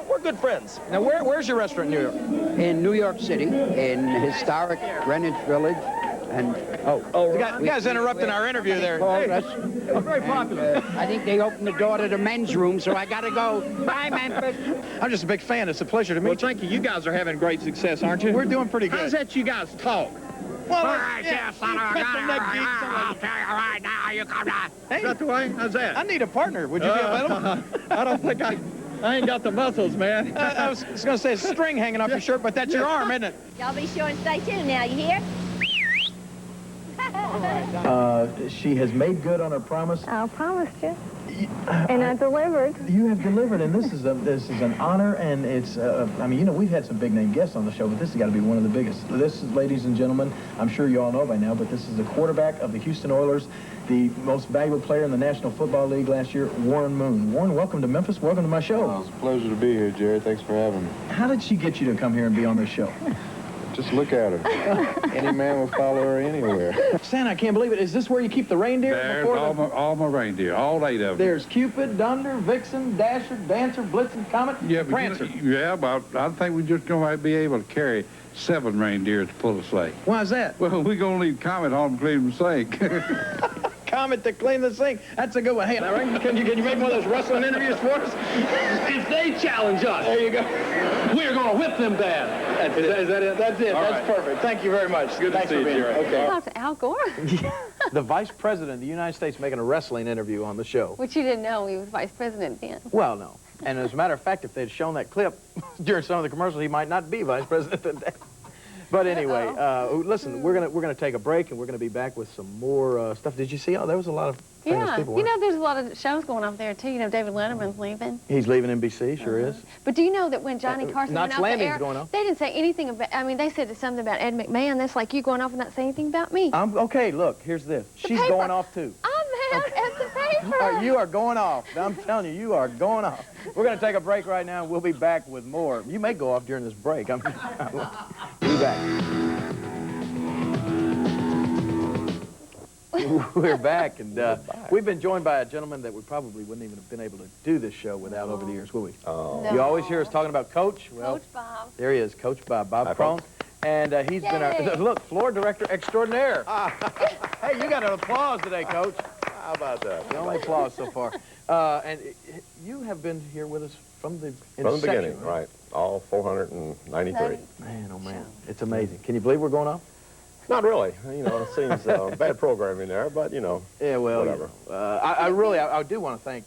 We're good friends. Now, where's your restaurant in New York? In New York City, in historic Greenwich Village. And you guys interrupting our interview there. Hey. Very popular. I think they opened the door to the men's room, so I got to go. Bye, Memphis. I'm just a big fan. It's a pleasure to meet you. Well, thank you. You guys are having great success, aren't you? We're doing pretty good. How's that you guys talk? Well, son of a gun. I'll tell you right now, you come down. Hey, is that the way? How's that? I need a partner. Would you be available? I don't think I ain't got the muscles, man. I was going to say a string hanging off your shirt, but that's your arm, isn't it? Y'all be sure and stay tuned now, you hear? She has made good on her promise. I promised you. And I delivered. You have delivered, and this is an honor, and it's, I mean, you know, we've had some big-name guests on the show, but this has got to be one of the biggest. This is, ladies and gentlemen, I'm sure you all know by now, but this is the quarterback of the Houston Oilers, the most valuable player in the National Football League last year, Warren Moon. Warren, welcome to Memphis. Welcome to my show. Well, it's a pleasure to be here, Jerry. Thanks for having me. How did she get you to come here and be on this show? Just look at her. Any man will follow her anywhere. Santa, I can't believe it. Is this where you keep the reindeer? There's all my reindeer, all 8 of them. There's Cupid, Dunder, Vixen, Dasher, Dancer, Blitzen, Comet, Prancer. But I think we're just going to be able to carry 7 reindeer to pull a sleigh. Why is that? Well, we're going to leave Comet home to clean the sink. Comet to clean the sink. That's a good one. Hey, can you make one of those wrestling interviews for us? If they challenge us, there you go. We're going to whip them bad. Is that it? That's it. All That's perfect. Thank you very much. Good to see you, Jerry. Okay. Talk to Al Gore. The Vice President of the United States making a wrestling interview on the show. Which you didn't know he was Vice President then. Well, no. And as a matter of fact, if they'd shown that clip during some of the commercials, he might not be Vice President today. But anyway, listen, we're gonna take a break, and we're gonna be back with some more stuff. Did you see? Oh, there was a lot of famous people. You know, there's a lot of shows going on there too. You know, David Letterman's leaving. He's leaving NBC, sure is. But do you know that when Johnny Carson went off the air, going on. they didn't say anything about? I mean, they said something about Ed McMahon. That's like you going off and not saying anything about me. Okay, look, here's this. She's going off too. I'm out at the paper. All right, you are going off. I'm telling you, you are going off. We're going to take a break right now, and we'll be back with more. You may go off during this break. We'll be back. We're back, and we've been joined by a gentleman that we probably wouldn't even have been able to do this show without over the years, will we? Oh. No. You always hear us talking about Coach. Well, Coach Bob. There he is, Coach Bob Crone. And he's been our, look, floor director extraordinaire. Hey, you got an applause today, Coach. How about that? The only applause so far. And you have been here with us from the beginning, right? All 493. Man, oh man, it's amazing. Can you believe we're going off? Not really. You know, it seems bad programming there, but you know. Yeah, well, whatever. I do want to thank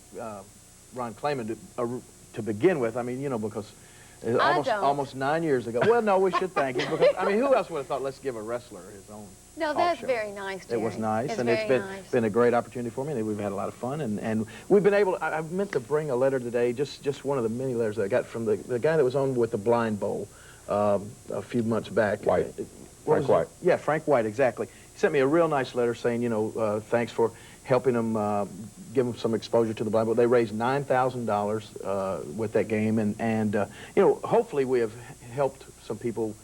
Ron Clayman to begin with. I mean, you know, because almost 9 years ago. Well, no, we should thank him because I mean, who else would have thought? Let's give a wrestler his own. No, that's very nice, Jerry. It was nice, and it's been a great opportunity for me, and we've had a lot of fun, and we've been able. I meant to bring a letter today, just one of the many letters that I got from the guy that was on with the Blind Bowl. a few months back. White. Frank White. Yeah, Frank White, exactly. He sent me a real nice letter saying, you know, thanks for helping them, give them some exposure to the Bible. They raised $9,000 with that game, and you know, hopefully we have helped some people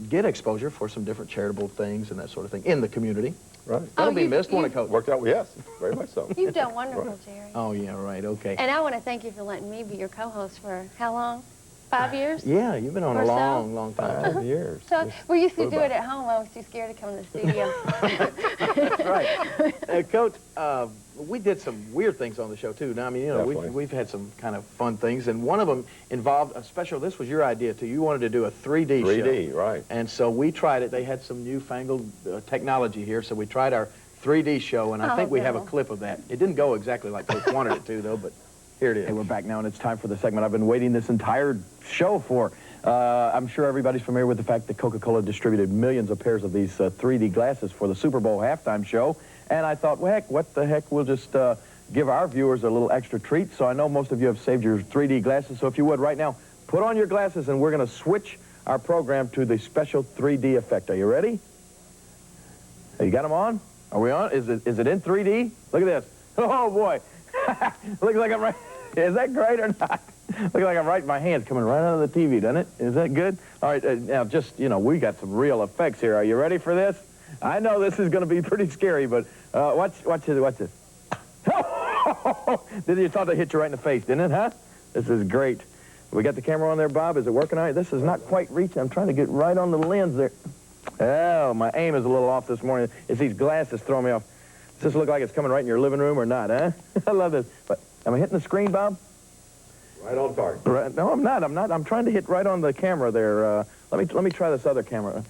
get exposure for some different charitable things and that sort of thing in the community. Right. That'll be missed, won't it, Coach? Worked out, yes, very much so. You've done wonderful, Jerry. Oh, yeah, right, okay. And I want to thank you for letting me be your co-host for how long? 5 years? Yeah, you've been on a Or so? long, long time. 5 years. So we used to do it at home. I was too scared to come to the studio. That's right. Coach, we did some weird things on the show, too. Now, I mean, you know, we've had some kind of fun things, and one of them involved a special, this was your idea, too. You wanted to do a 3D show. 3D, right. And so we tried it. They had some newfangled technology here, so we tried our 3D show, and I think we have a clip of that. It didn't go exactly like Coach wanted it to, though, but here it is. Hey, we're back now, and it's time for the segment I've been waiting this entire show for. I'm sure everybody's familiar with the fact that Coca-Cola distributed millions of pairs of these 3D glasses for the Super Bowl halftime show. And I thought, well, heck, what the heck, we'll just give our viewers a little extra treat. So I know most of you have saved your 3D glasses. So if you would, right now, put on your glasses, and we're going to switch our program to the special 3D effect. Are you ready? Hey, you got them on? Are we on? Is it in 3D? Look at this. Oh, boy. Looks like I'm right. Is that great or not? Looks like I'm right. My hand's coming right out of the TV, doesn't it? Is that good? All right, now just, you know, we got some real effects here. Are you ready for this? I know this is going to be pretty scary, but watch this. Did you thought they hit you right in the face, didn't it, huh? This is great. We got the camera on there, Bob. Is it working all right? This is not quite reaching. I'm trying to get right on the lens there. Oh, my aim is a little off this morning. It's these glasses throwing me off. Does this look like it's coming right in your living room or not, huh? I love this. But am I hitting the screen, Bob? Right on target. Right, no, I'm not. I'm trying to hit right on the camera there. Let me try this other camera.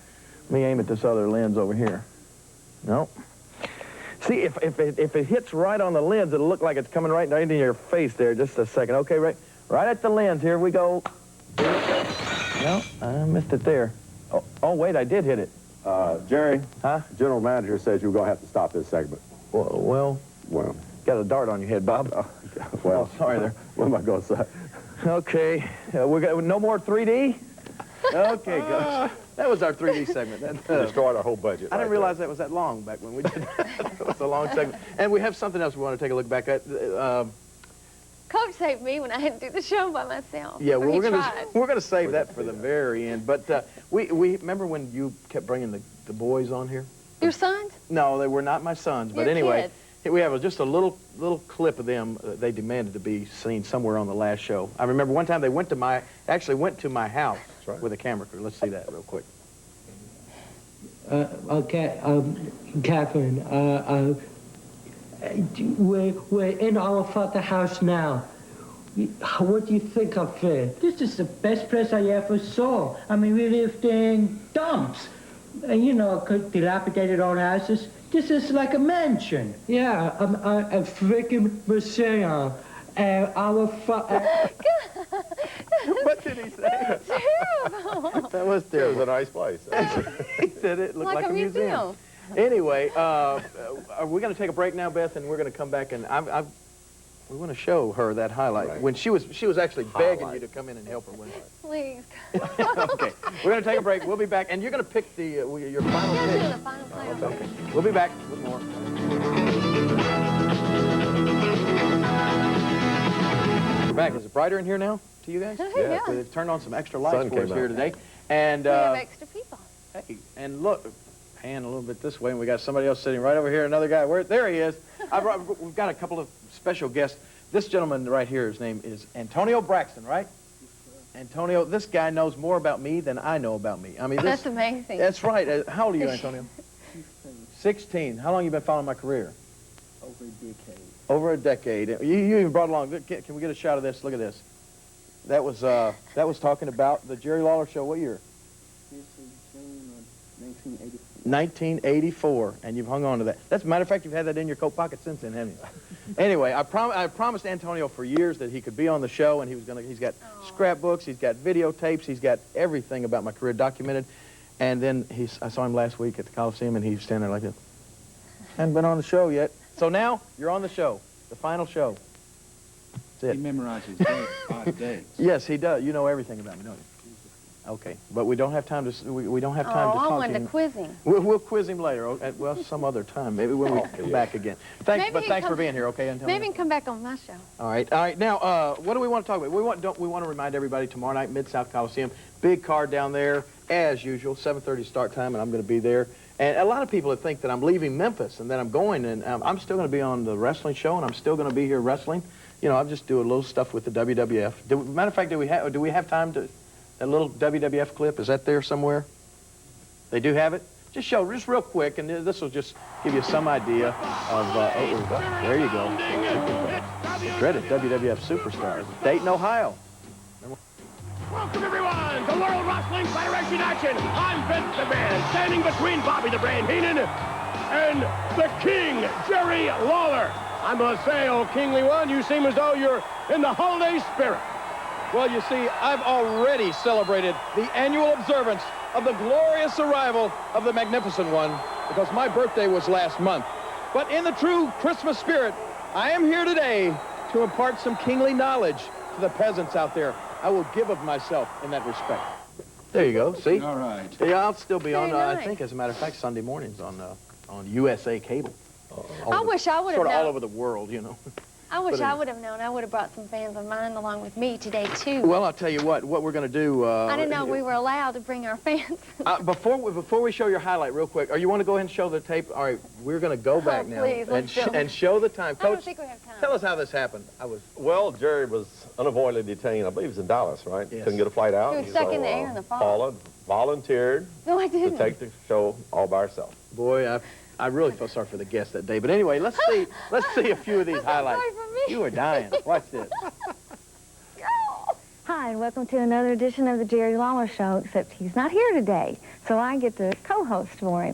Let me aim at this other lens over here. No. See, if it hits right on the lens, it'll look like it's coming right into your face there. Just a second. Okay, right at the lens. Here we go. No, I missed it there. Oh, wait, I did hit it. Jerry, huh? General Manager says you're going to have to stop this segment. Well, got a dart on your head, Bob. Well, sorry there. What am I going to say? Okay, we got no more 3D. Okay, gosh. That was our 3D segment. Destroyed our whole budget. I didn't realize that was that long back when we did that. It was a long segment. And we have something else we want to take a look back at. Coach saved me when I had to do the show by myself. Yeah, well, Or we're gonna save that for the very end. But we remember when you kept bringing the boys on here? Your sons? No, they were not my sons. But Your anyway, kids. we have just a little clip of them. They demanded to be seen somewhere on the last show. I remember one time they actually went to my house with a camera crew. Let's see that real quick. Catherine, we're in our father's house now. What do you think of it? This is the best place I ever saw. I mean, we lived in dumps. You know, dilapidated old houses. This is like a mansion. Yeah, a freaking museum. Our What did he say? Terrible. That was terrible. It was a nice place. He said it looked like a museum. Anyway, are we going to take a break now, Beth, and we're going to come back and we want to show her that highlight when she was actually begging you to come in and help her with it. Please. Okay, we're going to take a break. We'll be back, and you're going to pick your final pick. The final play. Okay, we'll be back with more. We're back. Is it brighter in here now to you guys? Yeah. So they've turned on some extra lights Sun for us came here out. today, and We have extra people. hey, and look. Pan a little bit this way, and we got somebody else sitting right over here. Another guy. There he is. We've got a couple of special guests. This gentleman right here, his name is Antonio Braxton, right? Antonio, this guy knows more about me than I know about me. I mean, That's amazing. That's right. How old are you, Antonio? 16. How long you been following my career? Over a decade. Over a decade. You even brought along. Can we get a shot of this? Look at this. That was talking about the Jerry Lawler show. What year? This is June of 1984. 1984, and you've hung on to that. As a matter of fact, you've had that in your coat pocket since then, haven't you? Anyway, I promised Antonio for years that he could be on the show, and he's got scrapbooks, he's got videotapes, he's got everything about my career documented. And then I saw him last week at the Coliseum, and he's standing there like this. Hadn't been on the show yet. So now, you're on the show, the final show. That's it. He memorizes dates, 5 dates. Yes, he does. You know everything about me, don't you? Okay, but we don't have time to we don't have time to talk I to wanted him. to quiz him. We'll quiz him later. Okay? Well, some other time, maybe when we come back again. Thanks for being here. Okay, Antonio. Maybe he can come back on my show. All right. Now, what do we want to talk about? We want to remind everybody tomorrow night, Mid-South Coliseum, big card down there as usual, 7:30 start time, and I'm going to be there. And a lot of people think that I'm leaving Memphis and that I'm going, and I'm still going to be on the wrestling show, and I'm still going to be here wrestling. You know, I'm just doing a little stuff with the WWF. Matter of fact, do we have time to? That little WWF clip, is that there somewhere? They do have it? Just real quick, and this will just give you some idea of, there you go. Dreaded WWF superstars. Dayton, Ohio. Welcome, everyone, to World Wrestling Federation action. I'm Vince McMahon, standing between Bobby the Brain Heenan and the King, Jerry Lawler. I'm going to say, oh, Kingly One, you seem as though you're in the holiday spirit. Well, you see, I've already celebrated the annual observance of the glorious arrival of the Magnificent One because my birthday was last month. But in the true Christmas spirit, I am here today to impart some kingly knowledge to the peasants out there. I will give of myself in that respect. There you go. See? All right. Yeah, I'll still be on, nice. I think, as a matter of fact, Sunday mornings on USA Cable. I wish I would have known. Sort of all known. over the world, you know. I wish I would have known. I would have brought some fans of mine along with me today, too. Well, I'll tell you what we're going to do. I didn't know we were allowed to bring our fans. Before we show your highlight real quick, you want to go ahead and show the tape? All right, we're going to go back now please, and show the time. I don't Coach, think we have time. tell us how this happened. Well, Jerry was unavoidably detained. I believe he was in Dallas, right? Yes. Couldn't get a flight out. He was stuck in the air in the fog. Paula volunteered No, I didn't. to take the show all by herself. Boy, I really feel sorry for the guests that day. But anyway, let's see a few of these highlights. Sorry for me. You are dying. Watch this. Hi, and welcome to another edition of the Jerry Lawler Show, except he's not here today, so I get to co-host for him.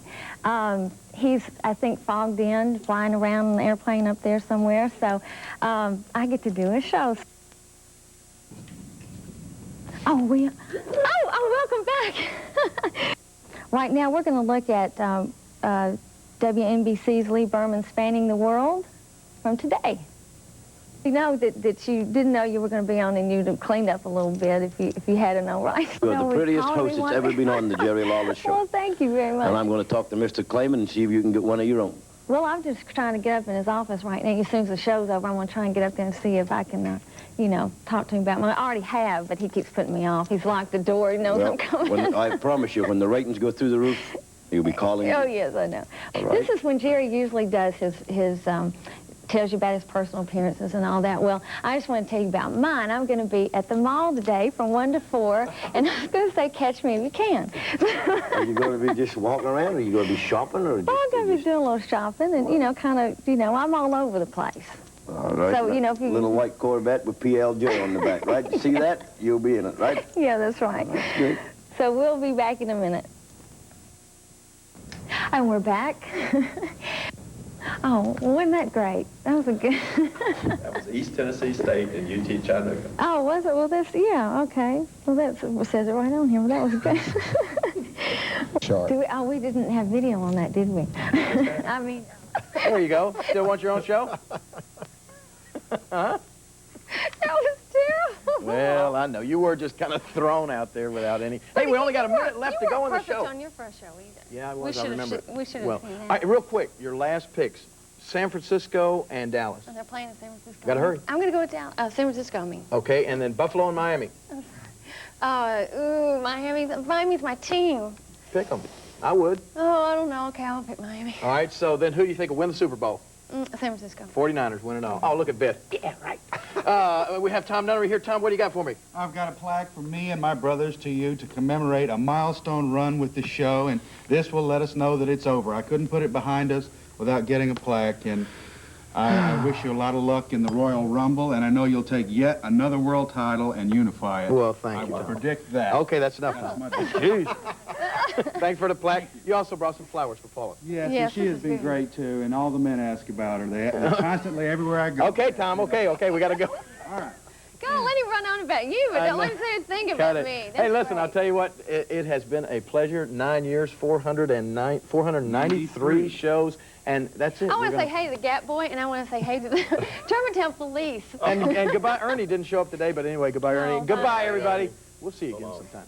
He's, I think, fogged in, flying around in an airplane up there somewhere, so I get to do his show. Welcome back. Right now, we're going to look at WNBC's Lee Berman Spanning the World from today. You know that you didn't know you were going to be on, and you'd have cleaned up a little bit if you hadn't known, right? You're the prettiest host that's ever been on the Jerry Lawler Show. Well, thank you very much. And I'm going to talk to Mr. Clayman and see if you can get one of your own. Well, I'm just trying to get up in his office right now. As soon as the show's over, I'm going to try and get up there and see if I can, talk to him about it. I already have, but he keeps putting me off. He's locked the door. He knows I'm coming. I promise you, when the ratings go through the roof, you'll be calling. Oh, yes, I know. Right. This is when Jerry usually does his tells you about his personal appearances and all that. Well, I just want to tell you about mine. I'm going to be at the mall today from 1 to 4, and I was going to say, catch me if you can. Are you going to be just walking around, or are you going to be shopping, or? Well, I'm going to be doing a little shopping, and, I'm all over the place. All right. So, if you... Little white Corvette with PLJ on the back, right? You see that? You'll be in it, right? Yeah, that's right. That's good. So we'll be back in a minute. And we're back. Oh, wasn't that great? That was a good... That was East Tennessee State and UT Chattanooga. Oh, was it? Well, yeah, okay. Well, that says it right on here. Well, that was good. Sure. We didn't have video on that, did we? I mean... There you go. Still want your own show? Huh? That was terrible. Well, I know. You were just kind of thrown out there without any... Hey, we only got a minute left to go in the show. You weren't perfect on your first show either. Yeah, I was. I remember. We should have Well, seen that. all right, real quick, your last picks. San Francisco and Dallas. They're playing in San Francisco. Gotta hurry. I'm going to go with Dallas. San Francisco, I mean. Okay, and then Buffalo and Miami. Miami's my team. Pick them. I would. Oh, I don't know. Okay, I'll pick Miami. All right, so then who do you think will win the Super Bowl? San Francisco. 49ers win it all. Oh, look at Beth. Yeah, right. We have Tom Nunnery here. Tom, what do you got for me? I've got a plaque from me and my brothers to you to commemorate a milestone run with the show, and this will let us know that it's over. I couldn't put it behind us without getting a plaque, and I wish you a lot of luck in the Royal Rumble, and I know you'll take yet another world title and unify it. Well, thank you, I will Tom. predict that. Okay, that's enough. Jeez. Thanks for the plaque. You also brought some flowers for Paula. Yes, and she has been great, too, and all the men ask about her. They're constantly everywhere I go. Okay, Tom, okay, we got to go. All right. Go, let him run on about you, but don't let him say a thing about me. Hey, listen, I'll tell you what, it has been a pleasure. 9 years, 493 shows, and that's it. I want to say hey to the Gap Boy, and I want to say hey to the Germantown Police. And goodbye, Ernie didn't show up today, but anyway, goodbye, Ernie. Goodbye, everybody. We'll see you again sometime.